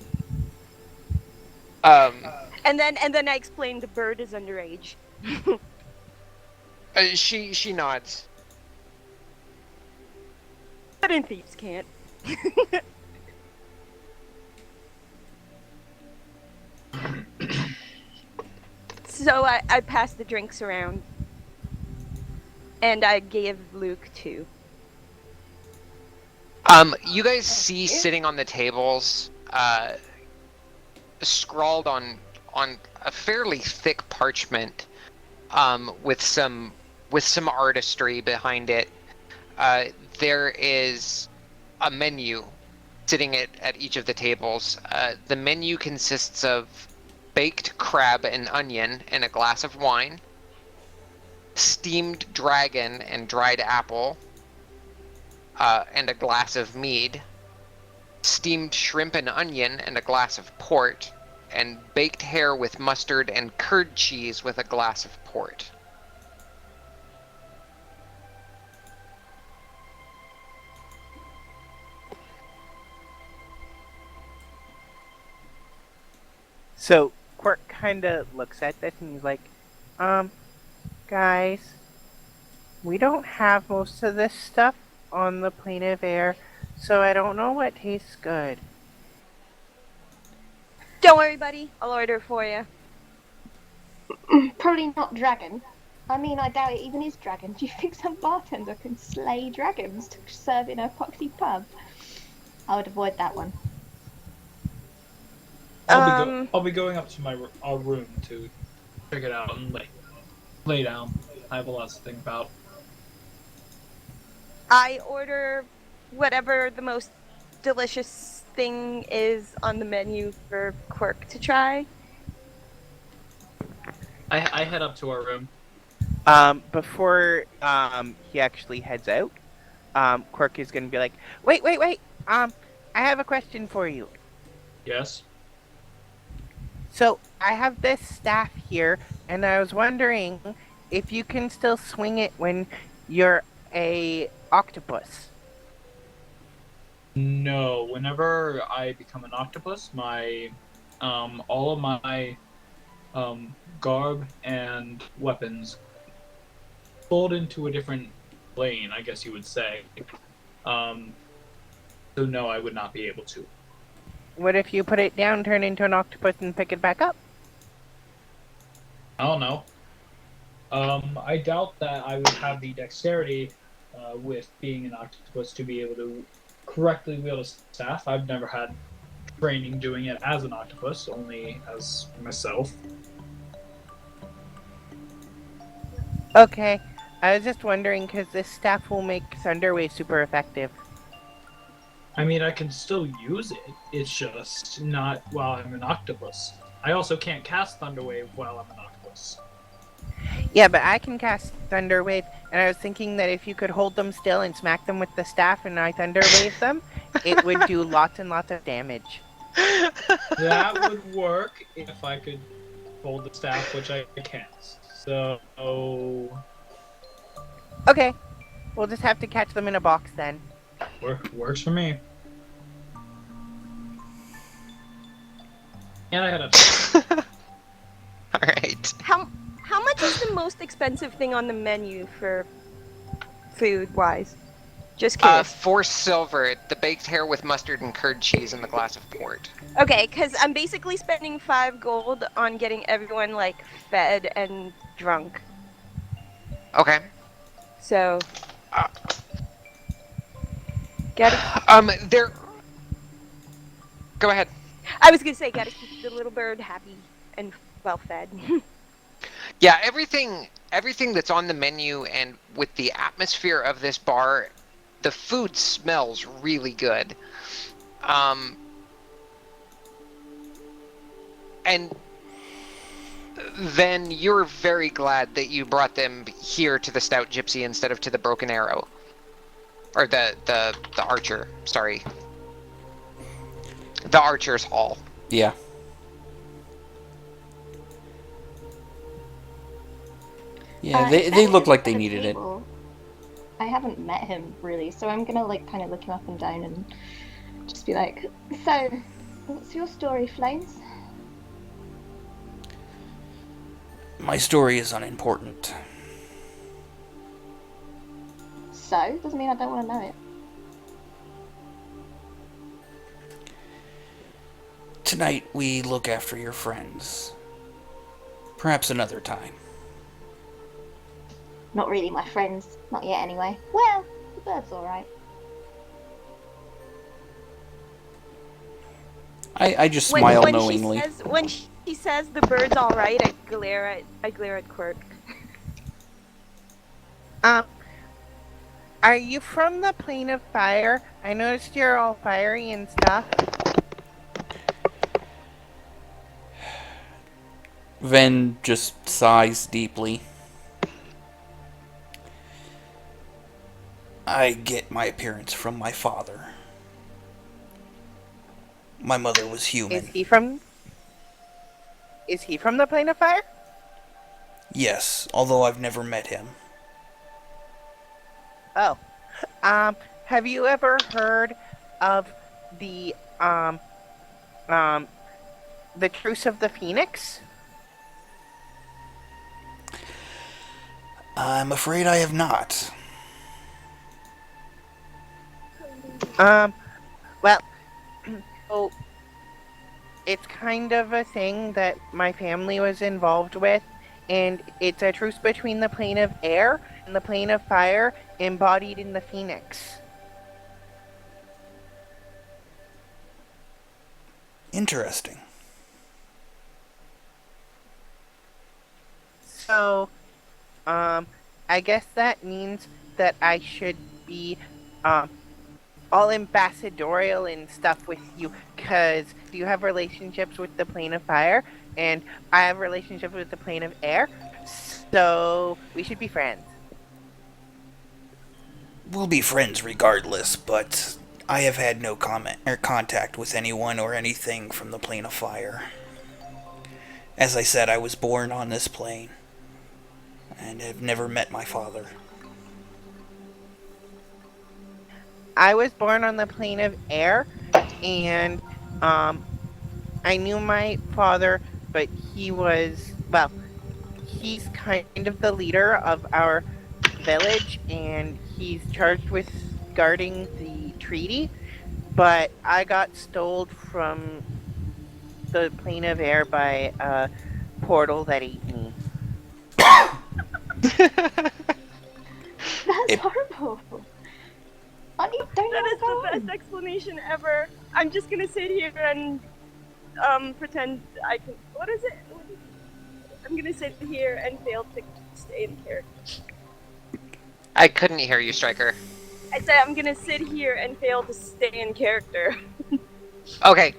And then I explain the bird is underage. she nods. But in Thieves' Cant. So I passed the drinks around. And I gave Luke 2. You guys see sitting on the tables, scrawled on a fairly thick parchment, with some artistry behind it. There is a menu sitting at each of the tables. The menu consists of baked crab and onion and a glass of wine, steamed dragon and dried apple, and a glass of mead, steamed shrimp and onion and a glass of port, and baked hare with mustard and curd cheese with a glass of port. So Quirk kind of looks at this and he's like, guys, we don't have most of this stuff on the plane of air, so I don't know what tastes good. Don't worry, buddy. I'll order for you. Probably not dragon. I mean, I doubt it even is dragon. Do you think some bartender can slay dragons to serve in a poxy pub? I would avoid that one. I'll be going up to our room to check it out and lay down. I have a lot to think about. I order whatever the most delicious thing is on the menu for Quirk to try. I head up to our room. Before he actually heads out, Quirk is gonna be like, wait, I have a question for you. Yes? So, I have this staff here, and I was wondering if you can still swing it when you're a octopus. No. Whenever I become an octopus, my all of my garb and weapons fold into a different plane, I guess you would say. So no, I would not be able to. What if you put it down, turn into an octopus, and pick it back up? I don't know. I doubt that I would have the dexterity with being an octopus to be able to correctly wield a staff. I've never had training doing it as an octopus, only as myself. Okay, I was just wondering because this staff will make Thunderwave super effective. I mean, I can still use it. It's just not while I'm an octopus. I also can't cast Thunderwave while I'm an octopus. Yeah, but I can cast Thunderwave, and I was thinking that if you could hold them still and smack them with the staff and I Thunderwave them, it would do lots and lots of damage. That would work if I could hold the staff, which I can't. So... Okay, we'll just have to catch them in a box then. Works for me. And I had a... Alright. How much is the most expensive thing on the menu for food-wise? Just curious. 4 silver, the baked hare with mustard and curd cheese and the glass of port. Okay, because I'm basically spending 5 gold on getting everyone, fed and drunk. Okay. So... Get it? There... Go ahead. I was gonna say, gotta keep the little bird happy and well-fed. Yeah, everything that's on the menu and with the atmosphere of this bar, the food smells really good. And then you're very glad that you brought them here to the Stout Gypsy instead of to the Broken Arrow. Or the Archer, sorry. The Archer's Hall. Yeah. Yeah, He's they sat look like at they a needed it. table. I haven't met him really, so I'm gonna like kind of look him up and down and just be like, "So, what's your story, Flames?" My story is unimportant. So doesn't mean I don't want to know it. Tonight we look after your friends. Perhaps another time. Not really my friends, not yet anyway. Well, the bird's all right. I just smile When knowingly. she says the bird's all right, I glare at Quirk. Um, are you from the plane of fire? I noticed you're all fiery and stuff. Ven just sighs deeply. I get my appearance from my father. My mother was human. Is he from the plane of fire? Yes, although I've never met him. Oh. Have you ever heard of the the Truce of the Phoenix? I'm afraid I have not. Well, so it's kind of a thing that my family was involved with, and it's a truce between the plane of air and the plane of fire embodied in the phoenix. Interesting. So, I guess that means that I should be, all ambassadorial and stuff with you, because you have relationships with the plane of fire, and I have relationships with the plane of air, so we should be friends. We'll be friends regardless, but I have had no comment or contact with anyone or anything from the plane of fire. As I said, I was born on this plane and have never met my father. I was born on the plane of air, and I knew my father, but he's kind of the leader of our village, and he's charged with guarding the treaty. But I got stole from the plane of air by a portal that ate me. That's It, horrible. Aren't you? Don't you That want is to the go best home? explanation ever. I'm just gonna sit here and pretend I can. What is it? I'm gonna sit here and fail to stay in character. I couldn't hear you, Striker. I say I'm gonna sit here and fail to stay in character. Okay.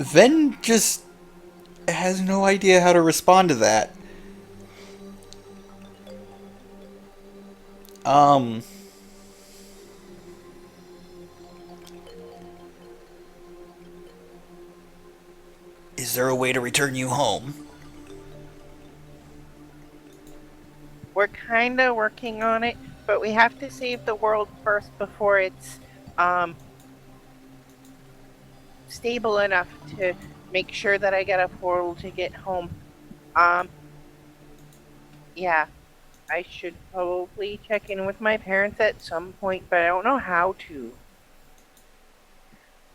Ven just has no idea how to respond to that. Um. Is there a way to return you home? We're kind of working on it, but we have to save the world first before it's stable enough to make sure that I get a portal to get home. Um, yeah, I should probably check in with my parents at some point, but I don't know how to.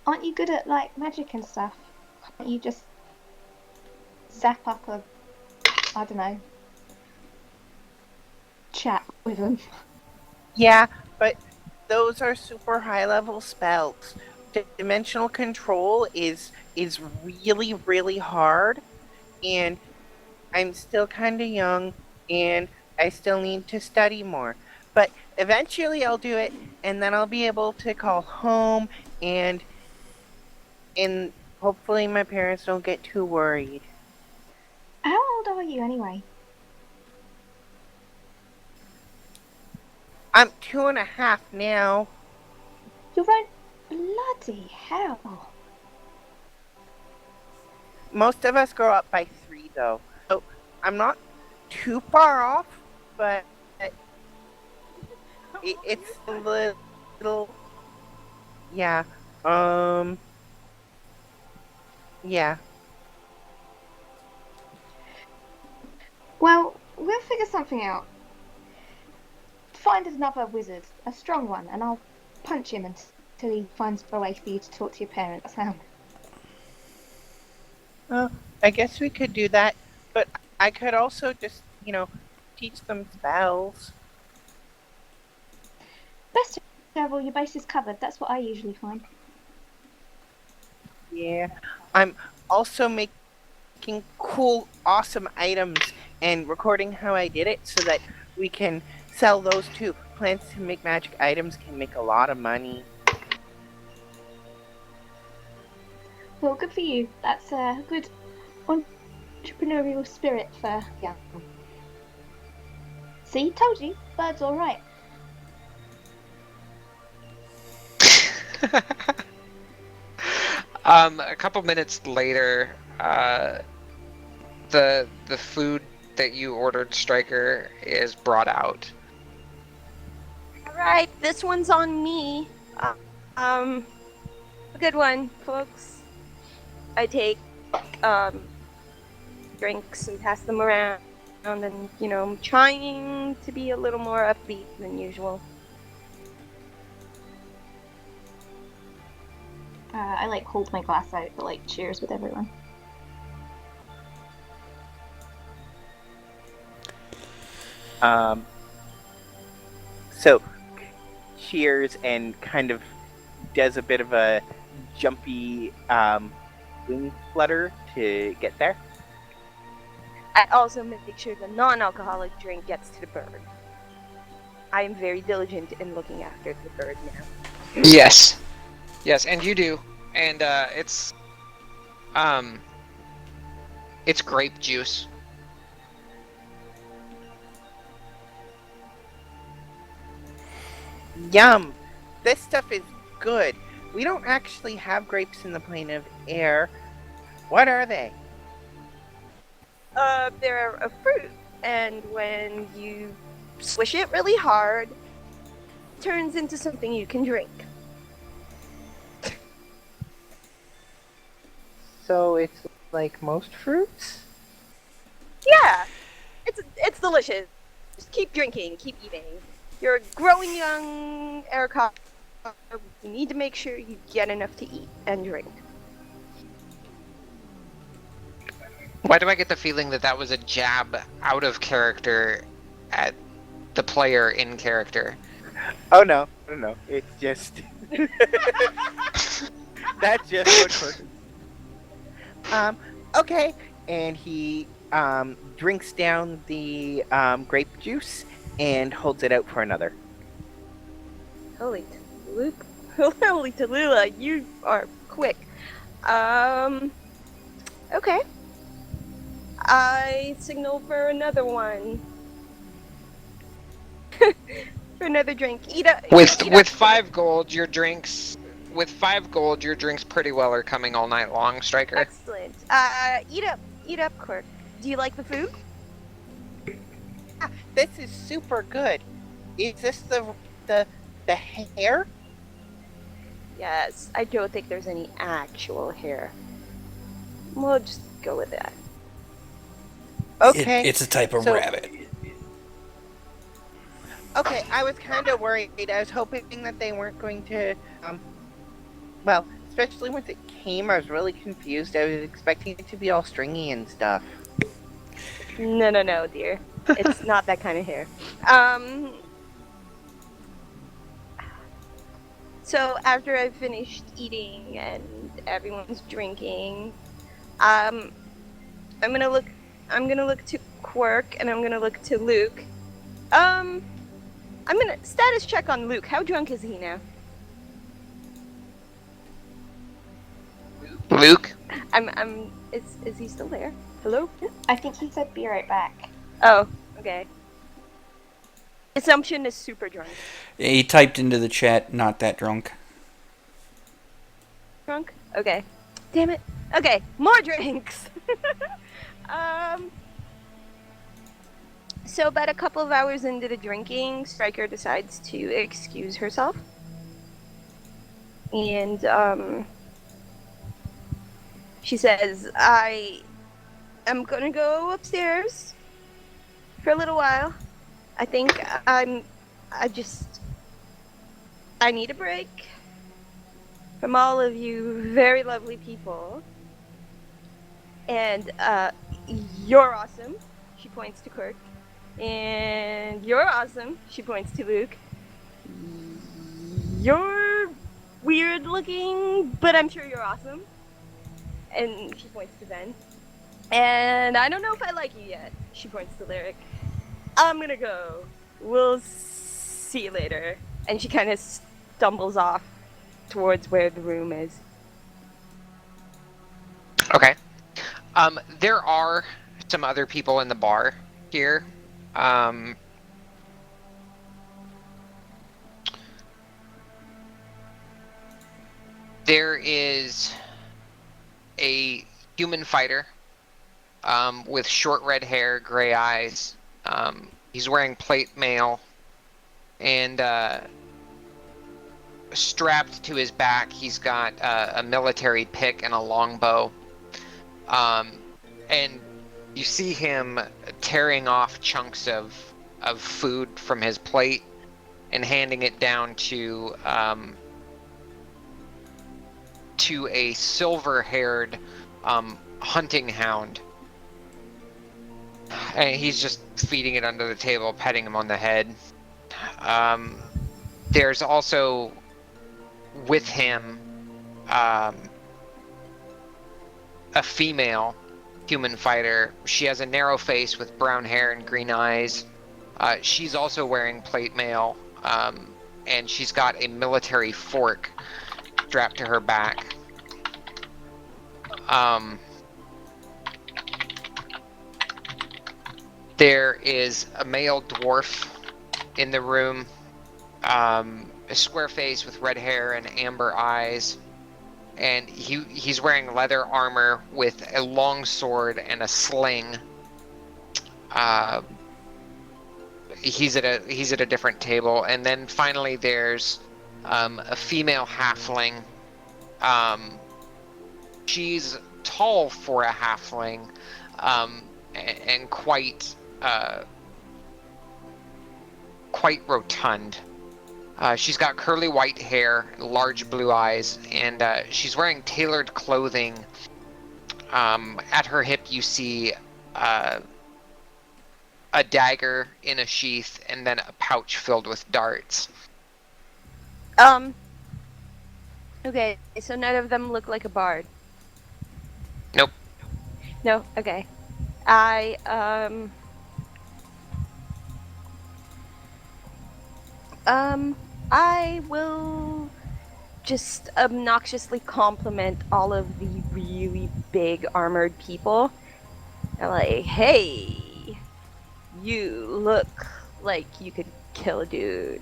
Aren't you good at like magic and stuff? Can't you just zap up a, I don't know, chat with them? Yeah, but those are super high level spells. Dimensional control is really really hard, and I'm still kind of young, and I still need to study more. But eventually I'll do it, and then I'll be able to call home, and hopefully my parents don't get too worried. How old are you anyway? I'm 2.5 now. You're right. Bloody hell. most of us grow up by 3, though. So I'm not too far off, but it's a little. Yeah. Yeah. Well, we'll figure something out. Find another wizard, a strong one, and I'll punch him until he finds a way for you to talk to your parents. Well, I guess we could do that, but I could also just, teach them spells. Best to have all your bases covered. That's what I usually find. Yeah. I'm also making cool, awesome items and recording how I did it so that we can sell those too. Plants to make magic items can make a lot of money. Well, good for you. That's a good entrepreneurial spirit for young. See, told you, bird's all right. A couple minutes later, the food that you ordered, Striker, is brought out. All right, this one's on me. A good one, folks. I take drinks and pass them around, and I'm trying to be a little more upbeat than usual. I hold my glass out for cheers with everyone. So cheers and kind of does a bit of a jumpy wing flutter to get there. I also make sure the non-alcoholic drink gets to the bird. I am very diligent in looking after the bird now. Yes, and you do, and it's grape juice. Yum! This stuff is good. We don't actually have grapes in the plane of air. What are they? They're a fruit, and when you swish it really hard, it turns into something you can drink. So it's like most fruits? Yeah, it's delicious. Just keep drinking, keep eating. You're a growing young Ericot. You need to make sure you get enough to eat and drink. Why do I get the feeling that was a jab out of character at the player in character? Oh no. It's just that's just what Quirk. Okay. And he drinks down the grape juice and holds it out for another. Holy Tallulah, you are quick. Okay. I signal for another one. For another drink. With 5 gold, your drinks pretty well are coming all night long, Striker. Excellent. Eat up, Quirk. Do you like the food? This is super good. Is this the hair? Yes. I don't think there's any actual hair. We'll just go with that. Okay. It's a type of rabbit. Okay, I was kind of worried. I was hoping that they weren't going to, well, especially once it came, I was really confused. I was expecting it to be all stringy and stuff. No, dear. It's not that kind of hair. So after I've finished eating and everyone's drinking, I'm gonna look to Quirk and I'm gonna look to Luke. I'm gonna status check on Luke. How drunk is he now? Luke? Is he still there? Hello? I think he said be right back. Oh, okay. Assumption is super drunk. He typed into the chat, not that drunk. Drunk? Okay. Damn it. Okay, more drinks. So about a couple of hours into the drinking, Stryker decides to excuse herself. And she says, I am gonna go upstairs for a little while. I think I need a break from all of you very lovely people. And you're awesome. She points to Quirk. And you're awesome. She points to Luke. You're weird looking, but I'm sure you're awesome. And she points to Ben. And I don't know if I like you yet. She points to Lyric. I'm gonna go. We'll see you later. And she kind of stumbles off towards where the room is. Okay. There are some other people in the bar here. There is a human fighter with short red hair, gray eyes. He's wearing plate mail, and strapped to his back, he's got a military pick and a longbow. And you see him tearing off chunks of food from his plate and handing it down to a silver-haired hunting hound. And he's just feeding it under the table, petting him on the head. There's also with him a female human fighter. She has a narrow face with brown hair and green eyes. She's also wearing plate mail, and she's got a military fork strapped to her back. There is a male dwarf in the room, a square face with red hair and amber eyes, and he's wearing leather armor with a long sword and a sling. He's at a different table, and then finally there's a female halfling. She's tall for a halfling, and quite rotund. She's got curly white hair, large blue eyes, and she's wearing tailored clothing. At her hip you see a dagger in a sheath, and then a pouch filled with darts. Okay, so none of them look like a bard. Nope. No, okay. I will just obnoxiously compliment all of the really big armored people. I'm like, hey, you look like you could kill a dude.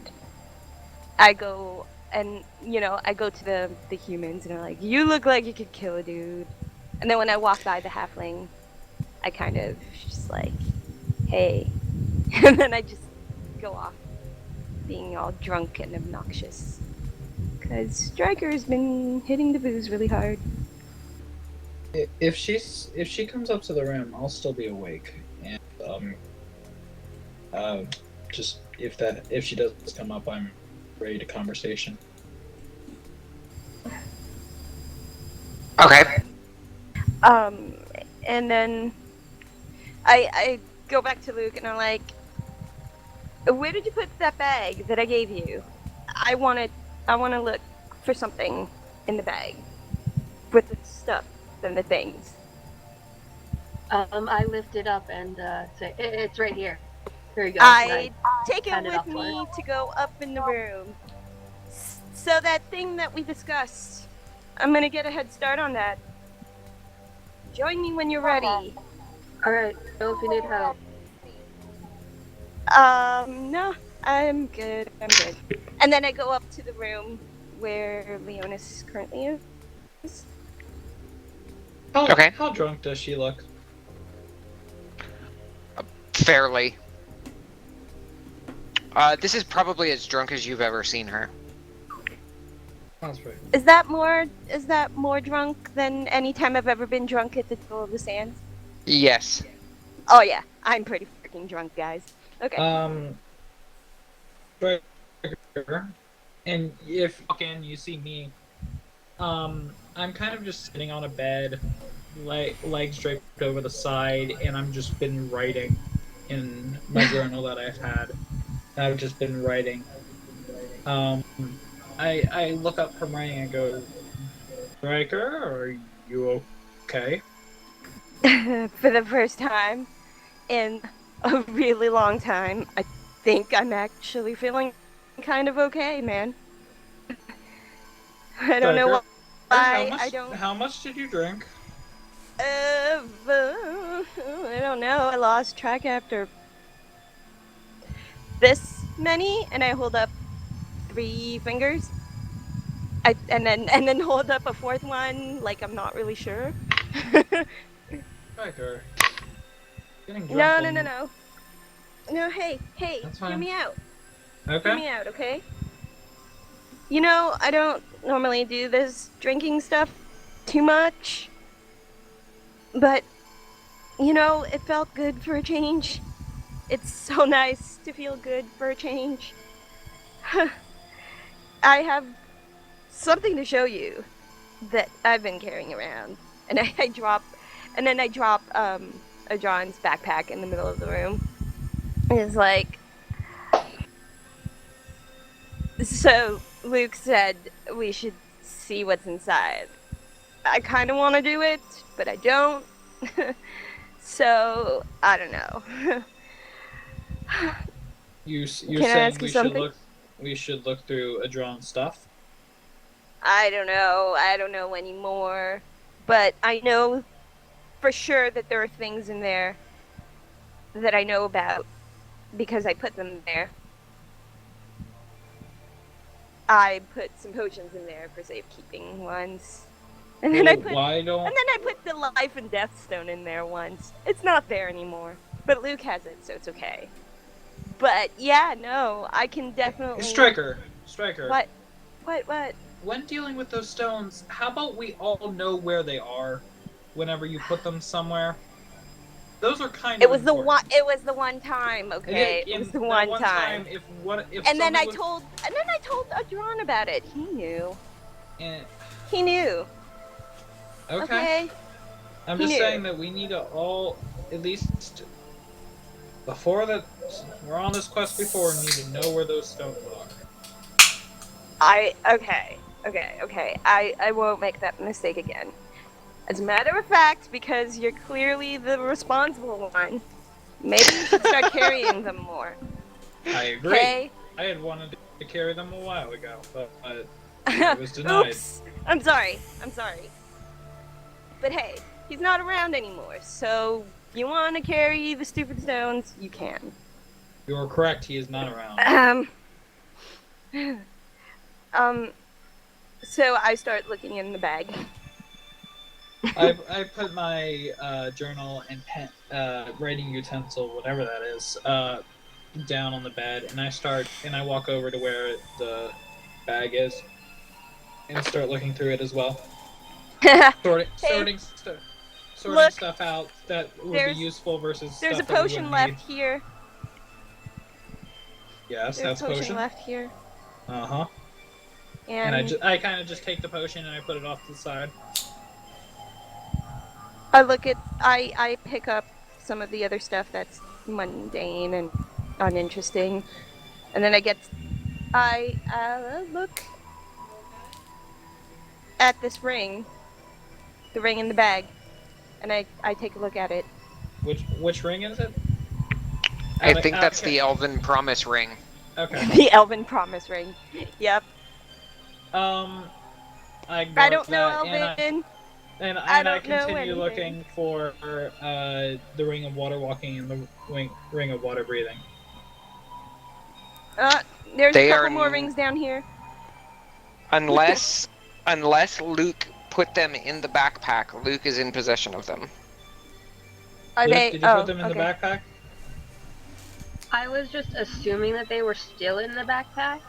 I go to the humans and I'm like, you look like you could kill a dude. And then when I walk by the halfling, I kind of just like, hey. And then I just go off being all drunk and obnoxious. Because Stryker's been hitting the booze really hard. If she comes up to the room, I'll still be awake, and just if she does come up, I'm ready to conversation. Okay. And then I go back to Luke and I'm like, where did you put that bag that I gave you? I want to look for something in the bag with the stuff and the things. I lift it up and say, it's right here. Here you go. I take it hand it with off to me her. to go up in the room. So that thing that we discussed, I'm gonna get a head start on that. Join me when you're ready. Alright, so if you need help. No, I'm good. And then I go up to the room where Leonis currently is. Okay. How drunk does she look? Fairly. This is probably as drunk as you've ever seen her. That's right. Is that more drunk than any time I've ever been drunk at the Duel of the Sands? Yes. Oh yeah, I'm pretty freaking drunk, guys. Okay. Striker, and if you walk in, you see me. I'm kind of just sitting on a bed, legs draped over the side, and I'm just been writing in my journal that I've had. I've just been writing. I look up from writing and go, Striker, are you okay? For the first time in a really long time, I think I'm actually feeling kind of okay, man. I don't know why. How much did you drink? I don't know. I lost track after this many, and I hold up 3 fingers. And then hold up a 4th one, like I'm not really sure. Striker. Getting No. drunk. No, hey, That's hear fine. me out. Okay. Hear me out, okay? You know, I don't normally do this drinking stuff too much, but, you know, it felt good for a change. It's so nice to feel good for a change. I have something to show you that I've been carrying around. And I drop John's backpack in the middle of the room. It's like, so Luke said we should see what's inside. I kind of want to do it, but I don't. So, I don't know. You're Can I saying ask you something? we should look through Adron's stuff? I don't know anymore. But I know for sure that there are things in there that I know about because I put them there. I put some potions in there for safekeeping once. And then I put the life and death stone in there once. It's not there anymore. But Luke has it, so it's okay. But yeah, no, I can definitely Striker. What? When dealing with those stones, how about we all know where they are whenever you put them somewhere? Those are kind of important. It was the one time, okay? It was the one time. And then I told Adron about it. He knew. He knew. Okay. I'm just saying that we need to all, at least before that, we're on this quest before, we need to know where those stones are. Okay. I won't make that mistake again. As a matter of fact, because you're clearly the responsible one, maybe you should start carrying them more. I agree. Okay? I had wanted to carry them a while ago, but I was denied. Oops. I'm sorry. But hey, he's not around anymore, so if you want to carry the stupid stones, you can. You're correct, he is not around. So I start looking in the bag. I put my journal and pen, writing utensil, whatever that is, down on the bed, and I walk over to where the bag is, and start looking through it as well, sorting stuff out that would be useful versus. There's stuff a potion left here. Yes, There's that's a potion left here. And I kind of just take the potion and I put it off to the side. I pick up some of the other stuff that's mundane and uninteresting, and then I look at this ring, the ring in the bag, and I take a look at it. Which ring is it? I think that's the Elven Promise Ring. Okay. The Elven Promise Ring. Yep. I don't know Elven. And I continue looking for the Ring of Water Walking and the Ring of Water Breathing. There's a couple more rings down here. Unless Luke put them in the backpack. Luke is in possession of them. Are Luke, they? did you Oh, put them in the okay. backpack? I was just assuming that they were still in the backpack.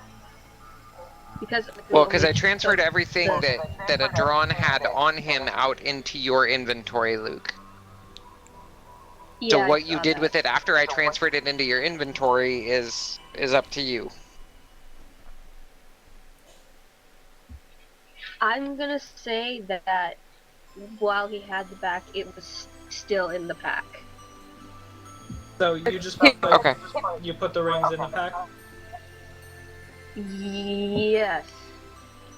Because Well, because I transferred everything that Adron had on him out into your inventory, Luke. yeah, So I what you saw did that. with it after I transferred it into your inventory is up to you. I'm gonna say that while he had the back, it was still in the pack. So you just Okay. you put the rings in the pack? Yes.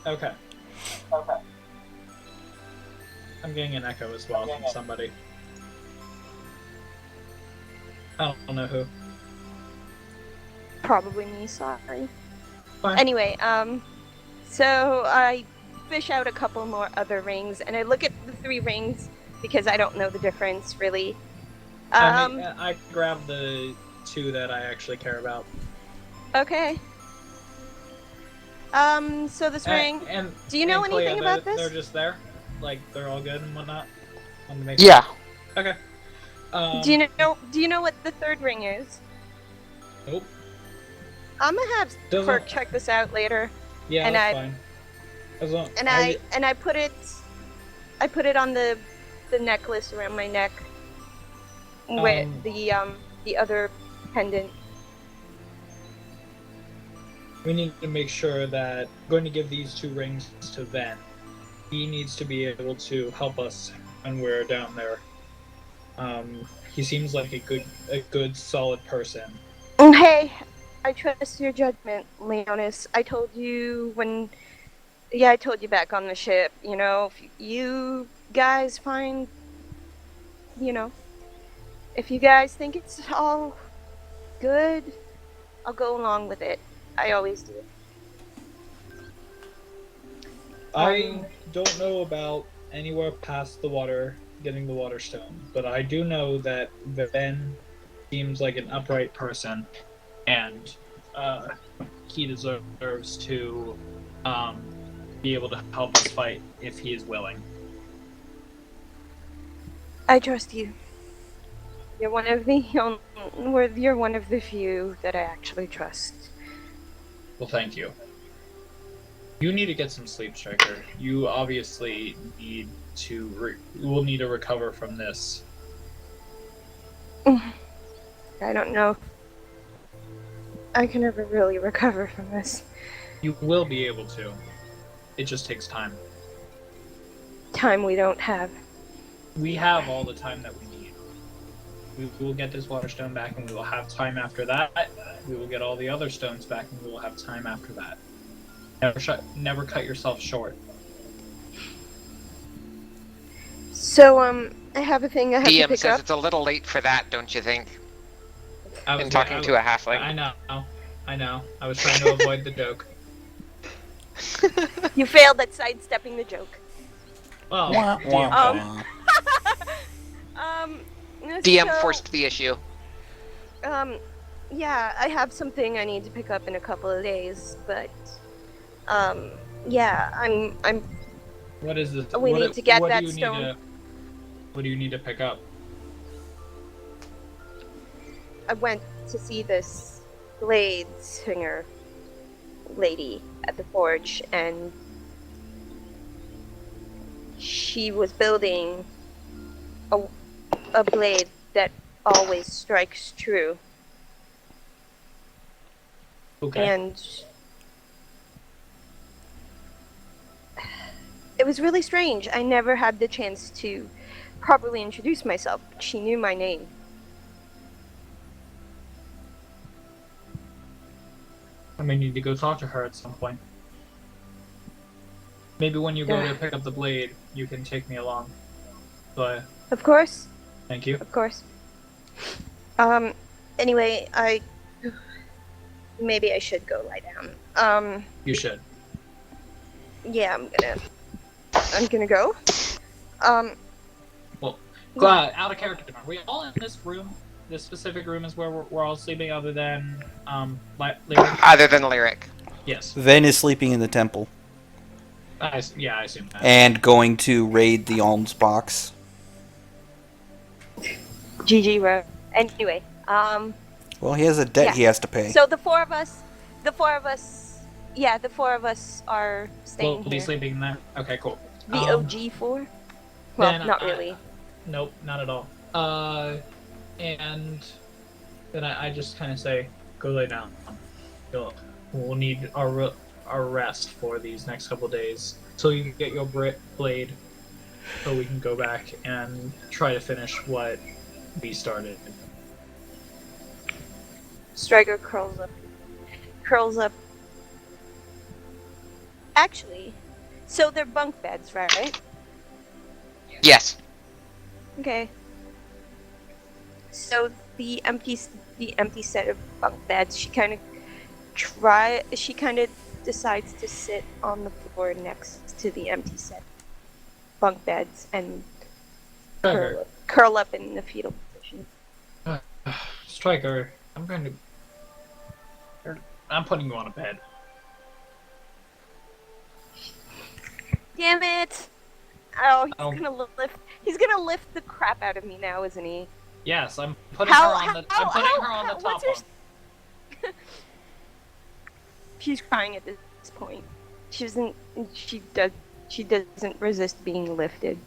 Okay. I'm getting an echo as well from somebody. I don't know who. Probably me. Sorry. Fine. Anyway, so I fish out a couple more other rings, and I look at the 3 rings because I don't know the difference really. I grabbed the 2 that I actually care about. Okay. So this ring. And Do you know and Clea, anything about this? They're just there, like they're all good and whatnot. Wanted to make Yeah. sure. Okay. Do you know what the 3rd ring is? Nope. I'm gonna have Doesn't- Quirk check this out later. Yeah, And that's I- fine. As long, And I put it on the necklace around my neck with the other pendant. we need to make sure that we're going to give these 2 rings to Ven. He needs to be able to help us when we're down there. He seems like a good, solid person. Hey, I trust your judgment, Leonis. I told you I told you back on the ship, if you guys find, if you guys think it's all good, I'll go along with it. I always do. I don't know about anywhere past the water, getting the water stone, but I do know that Ven seems like an upright person, and he deserves to be able to help us fight if he is willing. I trust you. You're one of you're one of the few that I actually trust. Well, thank you. You need to get some sleep, Striker. You obviously need to. Will need to recover from this. I don't know. I can never really recover from this. You will be able to. It just takes time. Time we don't have. We have all the time that we need. We will get this water stone back, and we will have time after that. We will get all the other stones back, and we will have time after that. Never cut yourself short. So, I have a thing I have to DM pick says up. it's a little late for that, don't you think? I In talking to a halfling. I know. I was trying to avoid the joke. You failed at sidestepping the joke. Well, Wah, wah, DM, wah. DM so, forced the issue. yeah, I have something I need to pick up in a couple of days, but, yeah, I'm what is this? We need to get that do you stone. Need to, what do you need to pick up? I went to see this blade singer lady at the forge, and she was building a blade that always strikes true. Okay. And it was really strange. I never had the chance to properly introduce myself, but she knew my name. I may need to go talk to her at some point. Maybe when you go to pick up the blade, you can take me along. So, Of course, thank you. of course. Anyway, maybe I should go lie down. You should. Yeah, I'm gonna go. Glad, out of character. Are we all in this room? This specific room is where we're all sleeping, other than Lyric? Other than Lyric. Yes. Ven is sleeping in the temple. I assume that. and going to raid the alms box. GG, bro. Anyway, Well, he has a debt Yeah. he has to pay. so the four of us, are staying We'll be here. sleeping there. Okay, cool. The OG four? Well, then not really. Nope, not at all. And then I just kind of say, go lay down. We'll need our rest for these next couple days, so you can get your blade, so we can go back and try to finish what we started. Striker curls up. Actually, so they're bunk beds, right? Yes. Okay. So the empty set of bunk beds, she kind of decides to sit on the floor next to the empty set bunk beds and curl up in the fetal position. Striker, I'm putting you on a bed. Damn it! Oh, he's gonna lift the crap out of me now, isn't he? Yes, I'm putting her on the top what's one. She's crying at this point. She doesn't resist being lifted.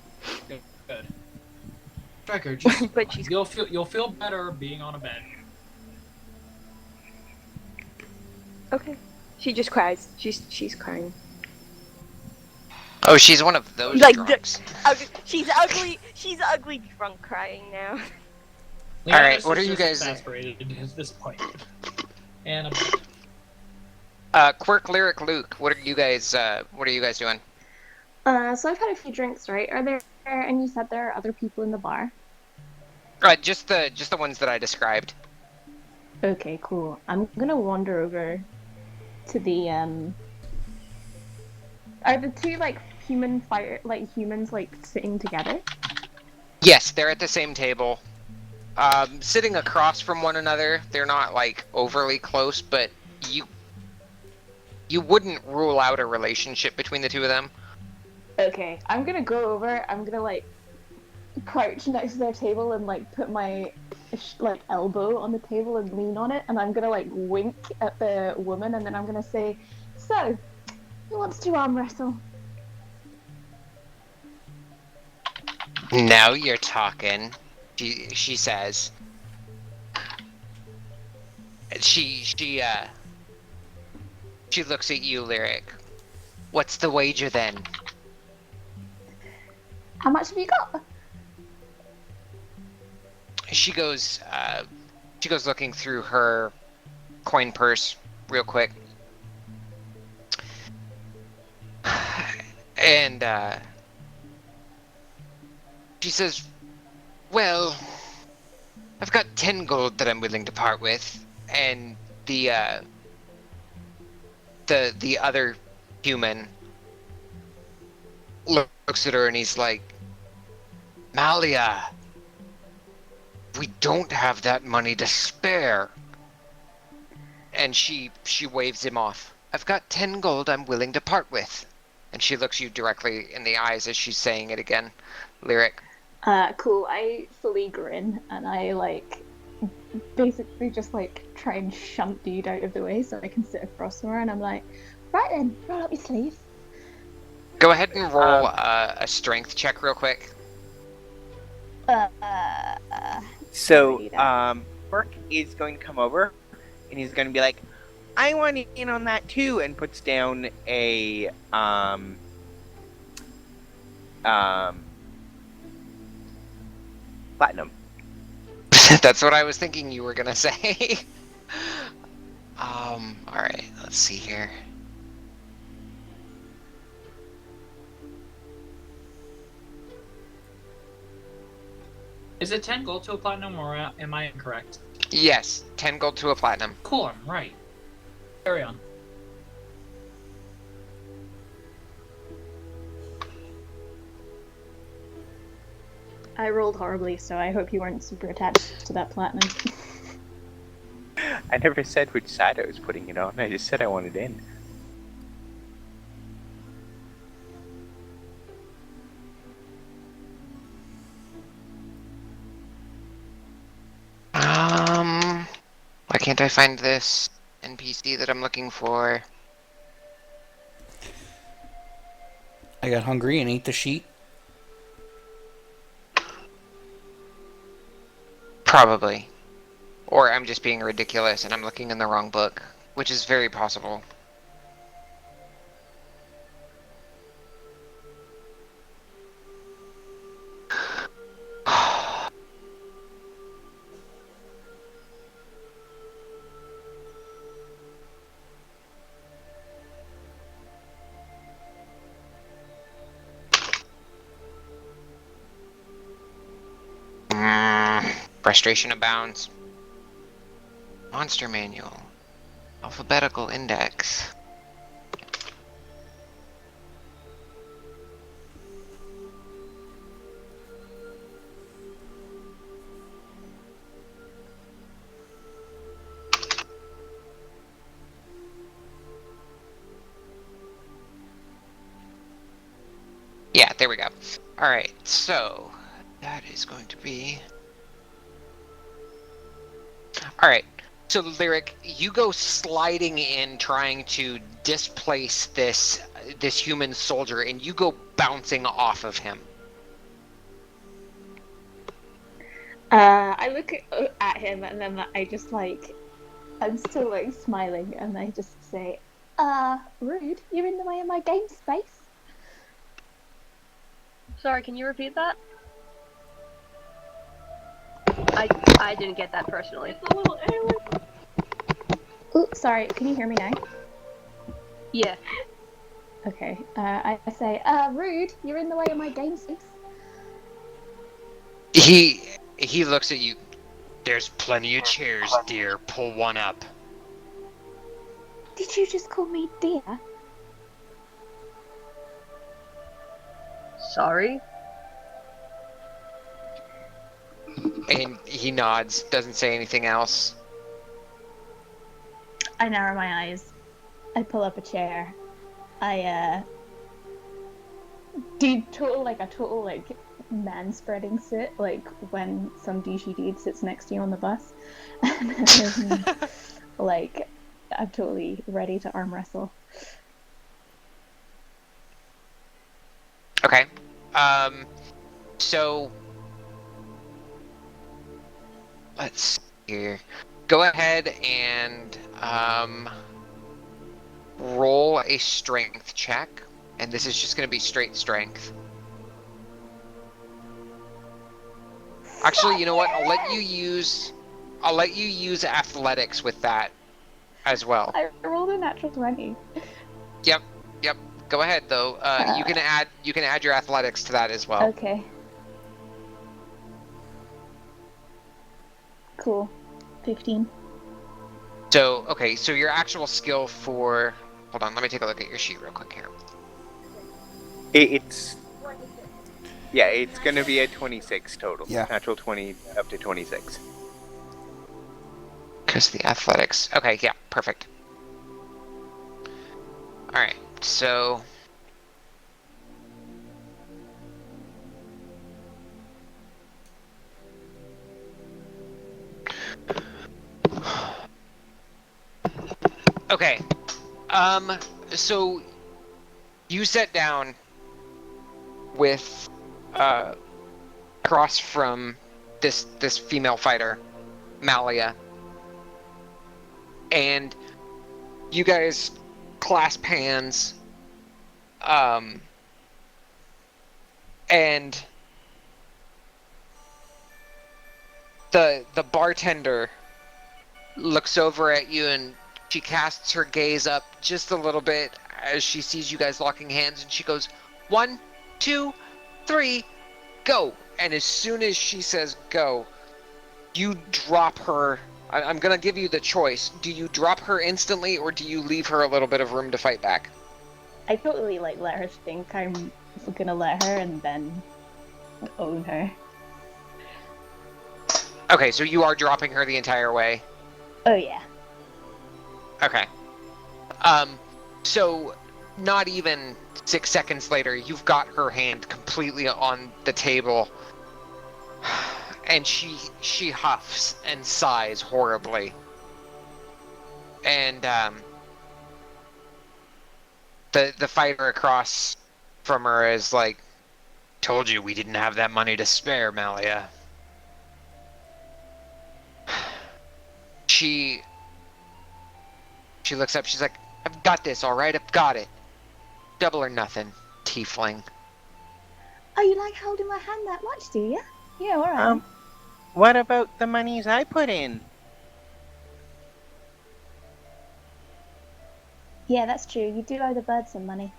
Good. Striker, just But she's you'll feel better being on a bed. okay. She just cries. She's crying. Oh, she's one of those Like drunks. She's ugly. She's ugly drunk crying now. Alright, what are you guys- exasperated at this point? And Quirk, Lyric, Luke, what are you guys doing? So I've had a few drinks, right? Are there, and you said there are other people in the bar? Just the ones that I described. Okay, cool. I'm gonna wander over to the, are the two, like, humans, like, sitting together? Yes, they're at the same table. Sitting across from one another. They're not, like, overly close, but you wouldn't rule out a relationship between the two of them. Okay, I'm gonna go over, I'm gonna, like, crouch next to their table and, like, put my, like, elbow on the table and lean on it, and I'm gonna, like, wink at the woman, and then I'm gonna say, so, who wants to arm wrestle? Now you're talking, she says. She looks at you, Lyric. What's the wager then? How much have you got? She goes looking through her coin purse real quick. And she says, well, I've got 10 gold that I'm willing to part with, and the other human looks at her and he's like, Malia, we don't have that money to spare. And she waves him off. I've got 10 gold I'm willing to part with. And she looks you directly in the eyes as she's saying it again. Lyric. Cool. I fully grin, and I, like, basically just, like, try and shunt dude out of the way so I can sit across from her, and I'm like, right then, roll up your sleeves. Go ahead and roll a strength check real quick. So, Quirk is going to come over, and he's going to be like, I want in on that too, and puts down a, platinum. That's what I was thinking you were gonna say. Alright, let's see here. is it 10 gold to a platinum, or am I incorrect? Yes, 10 gold to a platinum. Cool, I'm right. Carry on. I rolled horribly, so I hope you weren't super attached to that platinum. I never said which side I was putting it on. I just said I wanted in. can't I find this NPC that I'm looking for? I got hungry and ate the sheet. Probably. Or I'm just being ridiculous and I'm looking in the wrong book, which is very possible. Frustration abounds. Monster manual. Alphabetical index. Yeah, there we go. Alright, so that is going to be... Alright, so Lyric, you go sliding in trying to displace this human soldier, and you go bouncing off of him. I look at him and then I just like, I'm still like smiling and I just say, rude, you're in the way of my game space. Sorry, can you repeat that? I didn't get that personally. It's a little early. Oh, sorry, can you hear me now? Yeah. Okay, I say, rude, you're in the way of my game space. He looks at you. There's plenty of chairs, dear. Pull one up. Did you just call me dear? Sorry? And he nods, doesn't say anything else. I narrow my eyes. I pull up a chair. I do a total man spreading sit, like when some douchey dude sits next to you on the bus. Like, I'm totally ready to arm wrestle. Okay. So let's see here. Go ahead and roll a strength check, and this is just going to be straight strength. Actually, you know what? I'll let you use athletics with that as well. I rolled a natural 20. Yep. Go ahead though. You can add your athletics to that as well. Okay. Cool. 15. So your actual skill for... Hold on, let me take a look at your sheet real quick here. It's going to be a 26 total. Yeah. Natural 20 up to 26. Because the athletics... Okay, yeah, perfect. Alright, so... Okay. So you sat down with across from this female fighter, Malia, and you guys clasp hands, and the bartender looks over at you and she casts her gaze up just a little bit as she sees you guys locking hands, and she goes, 1, 2, 3, go. And as soon as she says go, you drop her. I'm gonna give you the choice. Do you drop her instantly, or do you leave her a little bit of room to fight back? I totally let her think I'm gonna let her and then own her. Okay, so you are dropping her the entire way. Oh yeah. Okay. So not even 6 seconds later, you've got her hand completely on the table, and she huffs and sighs horribly. And the fighter across from her is like, "Told you we didn't have that money to spare, Malia." She looks up. She's like, "I've got this, all right. I've got it. Double or nothing, tiefling." Oh, you like holding my hand that much, do you? Yeah, all right. What about the monies I put in? Yeah, that's true. You do owe the birds some money.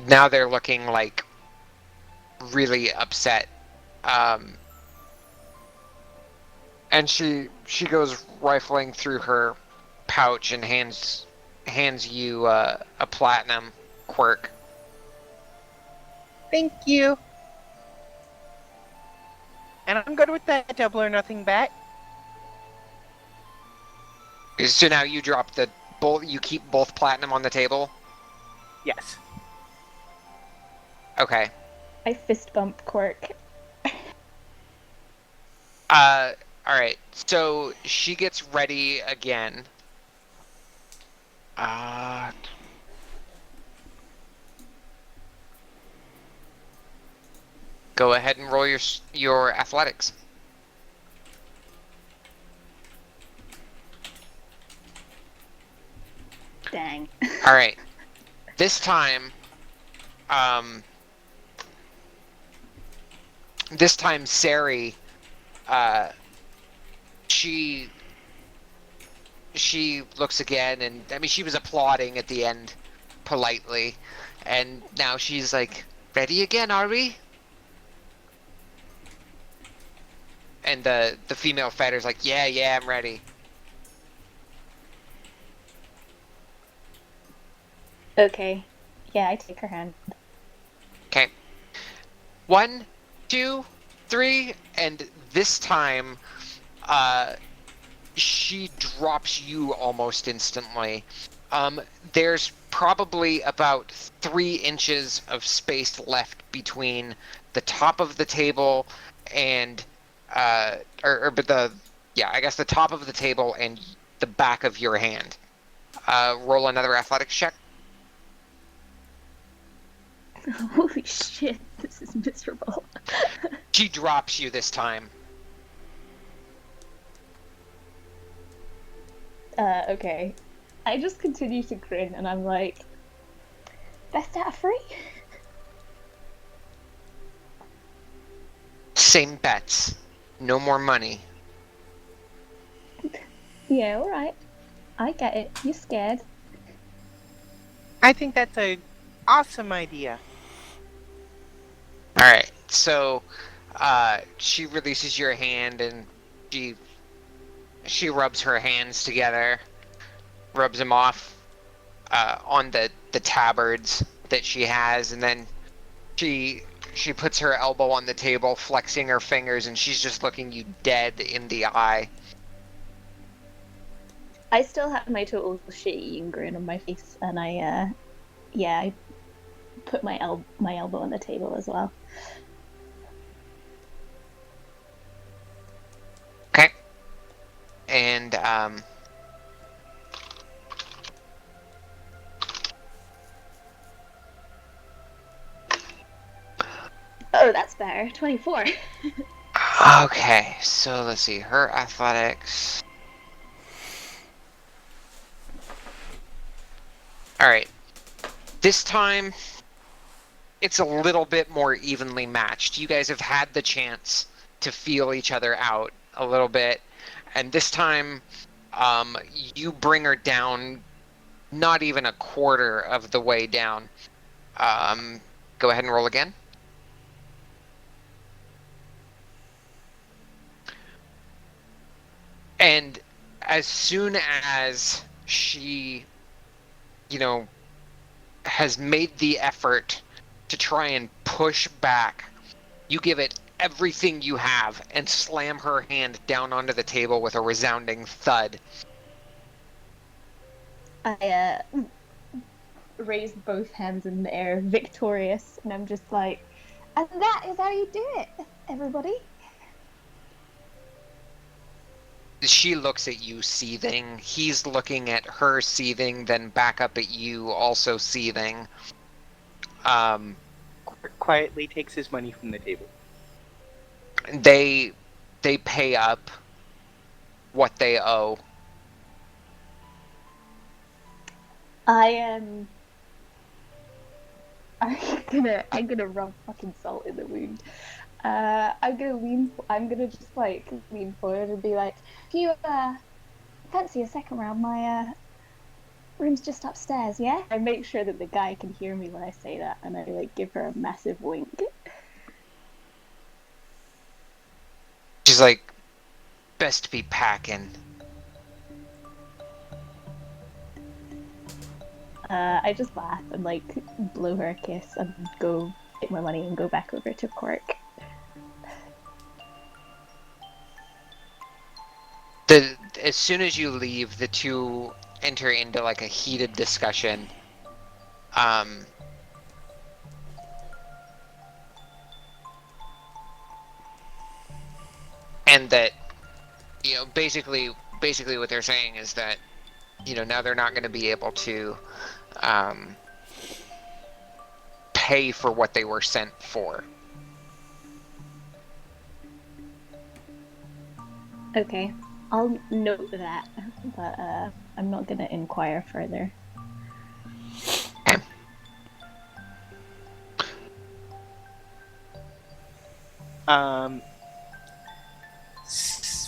Now they're looking like really upset. And she goes rifling through her pouch and hands you a platinum quirk. Thank you. And I'm good with that double or nothing bet. So now you drop you keep both platinum on the table? Yes. Okay. I fist bump Quirk. Alright. So she gets ready again. Go ahead and roll your athletics. Dang. Alright. This time, Sari, she looks again, and I mean, she was applauding at the end politely, and now she's like, "Ready again, are we?" And the female fighter's like, "Yeah, I'm ready." Okay. Yeah, I take her hand. Okay. 1, 2, 3, and this time, she drops you almost instantly. There's probably about 3 inches of space left between the top of the table and, I guess the top of the table and the back of your hand. Roll another athletics check. Holy shit, this is miserable. She drops you this time. Okay. I just continue to grin and I'm like, best out of 3? Same bets. No more money. Yeah, alright. I get it. You're scared. I think that's an awesome idea. Alright, so she releases your hand and she rubs her hands together, rubs them off on the tabards that she has, and then she puts her elbow on the table, flexing her fingers, and she's just looking you dead in the eye. I still have my total shit-eating grin on my face, and I put my elbow on the table as well. Okay. And oh, that's better. 24. okay, so let's see. Her athletics. Alright. This time, it's a little bit more evenly matched. You guys have had the chance to feel each other out a little bit. And this time, you bring her down not even a quarter of the way down. Go ahead and roll again. And as soon as she, has made the effort to try and push back, you give it everything you have and slam her hand down onto the table with a resounding thud. I raised both hands in the air, victorious, and I'm just like, And that is how you do it, everybody. She looks at you seething. He's looking at her seething, then back up at you also seething. Quietly takes his money from the table. They pay up what they owe. I'm gonna rub fucking salt in the wound. I'm gonna just like lean forward and be like, if you fancy a second round, my room's just upstairs, yeah? I make sure that the guy can hear me when I say that, and I like give her a massive wink. She's like, best be packing. I just laugh and like blow her a kiss and go take my money and go back over to Cork. As soon as you leave, the two enter into like a heated discussion. And that, basically what they're saying is that, now they're not going to be able to pay for what they were sent for. Okay, I'll note that, but I'm not gonna inquire further.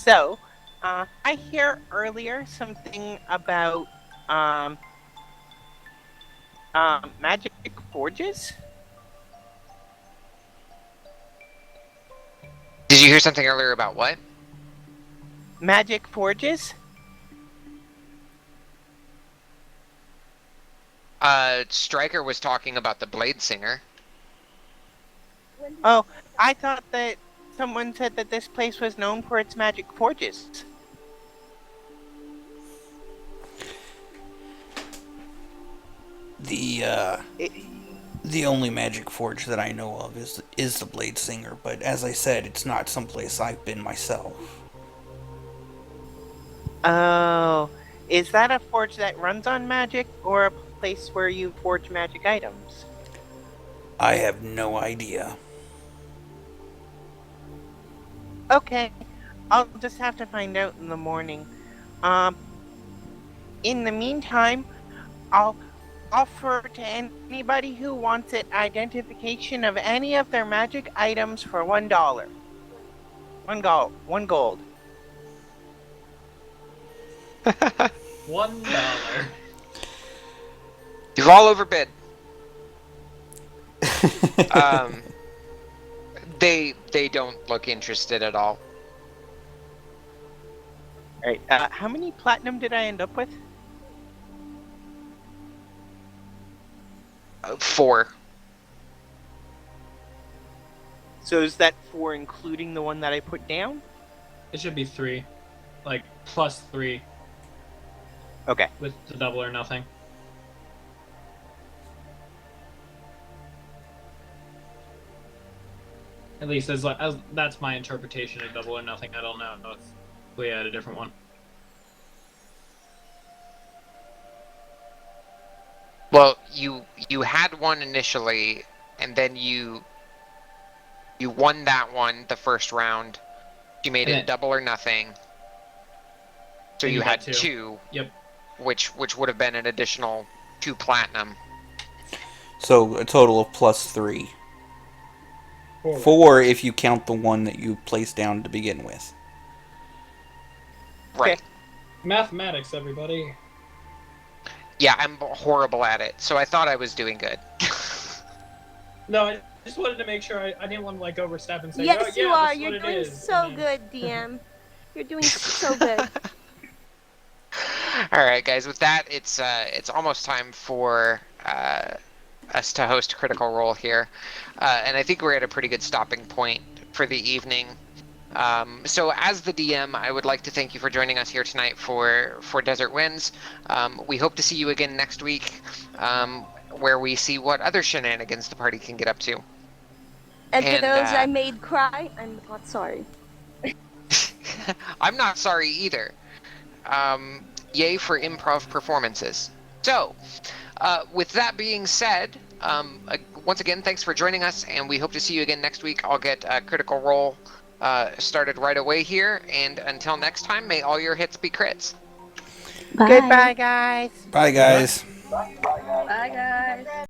So, I hear earlier something about magic forges. Did you hear something earlier about what? Magic forges? Stryker was talking about the Blade Singer. Oh, I thought that someone said that this place was known for its magic forges. The only magic forge that I know of is the Blade Singer, but as I said, it's not someplace I've been myself. Oh, is that a forge that runs on magic, or a place where you forge magic items? I have no idea. Okay, I'll just have to find out in the morning. In the meantime, I'll offer to anybody who wants it identification of any of their magic items for $1. One gold. $1. You've all overbid. They don't look interested at all. Alright, how many platinum did I end up with? 4. So is that 4 including the one that I put down? It should be 3. Like, plus 3 Okay. with the double or nothing. At least as that's my interpretation of double or nothing. I don't know if we had a different one. Well, you had one initially, and then you won that one the first round. You made it double or nothing. So And you you had had 2. Yep. Which would have been an additional 2 platinum. So a total of plus 3. 4. 4 if you count the one that you placed down to begin with. Right. Okay. Mathematics, everybody. Yeah, I'm horrible at it, so I thought I was doing good. No, I just wanted to make sure I didn't want to like overstep and say, Yes, oh, yeah, you are. this is You're what it doing is, so and then- good, DM. You're doing so good. All right, guys. With that, it's almost time for us to host Critical Role here, and I think we're at a pretty good stopping point for the evening. So as the DM, I would like to thank you for joining us here tonight for Desert Winds. We hope to see you again next week, where we see what other shenanigans the party can get up to. And to And, those I made cry, I'm not sorry. I'm not sorry either. Yay for improv performances. So, with that being said, once again, thanks for joining us, and we hope to see you again next week. I'll get Critical Role started right away here, and until next time, may all your hits be crits. Bye. Goodbye, guys. Bye, guys. Bye, guys.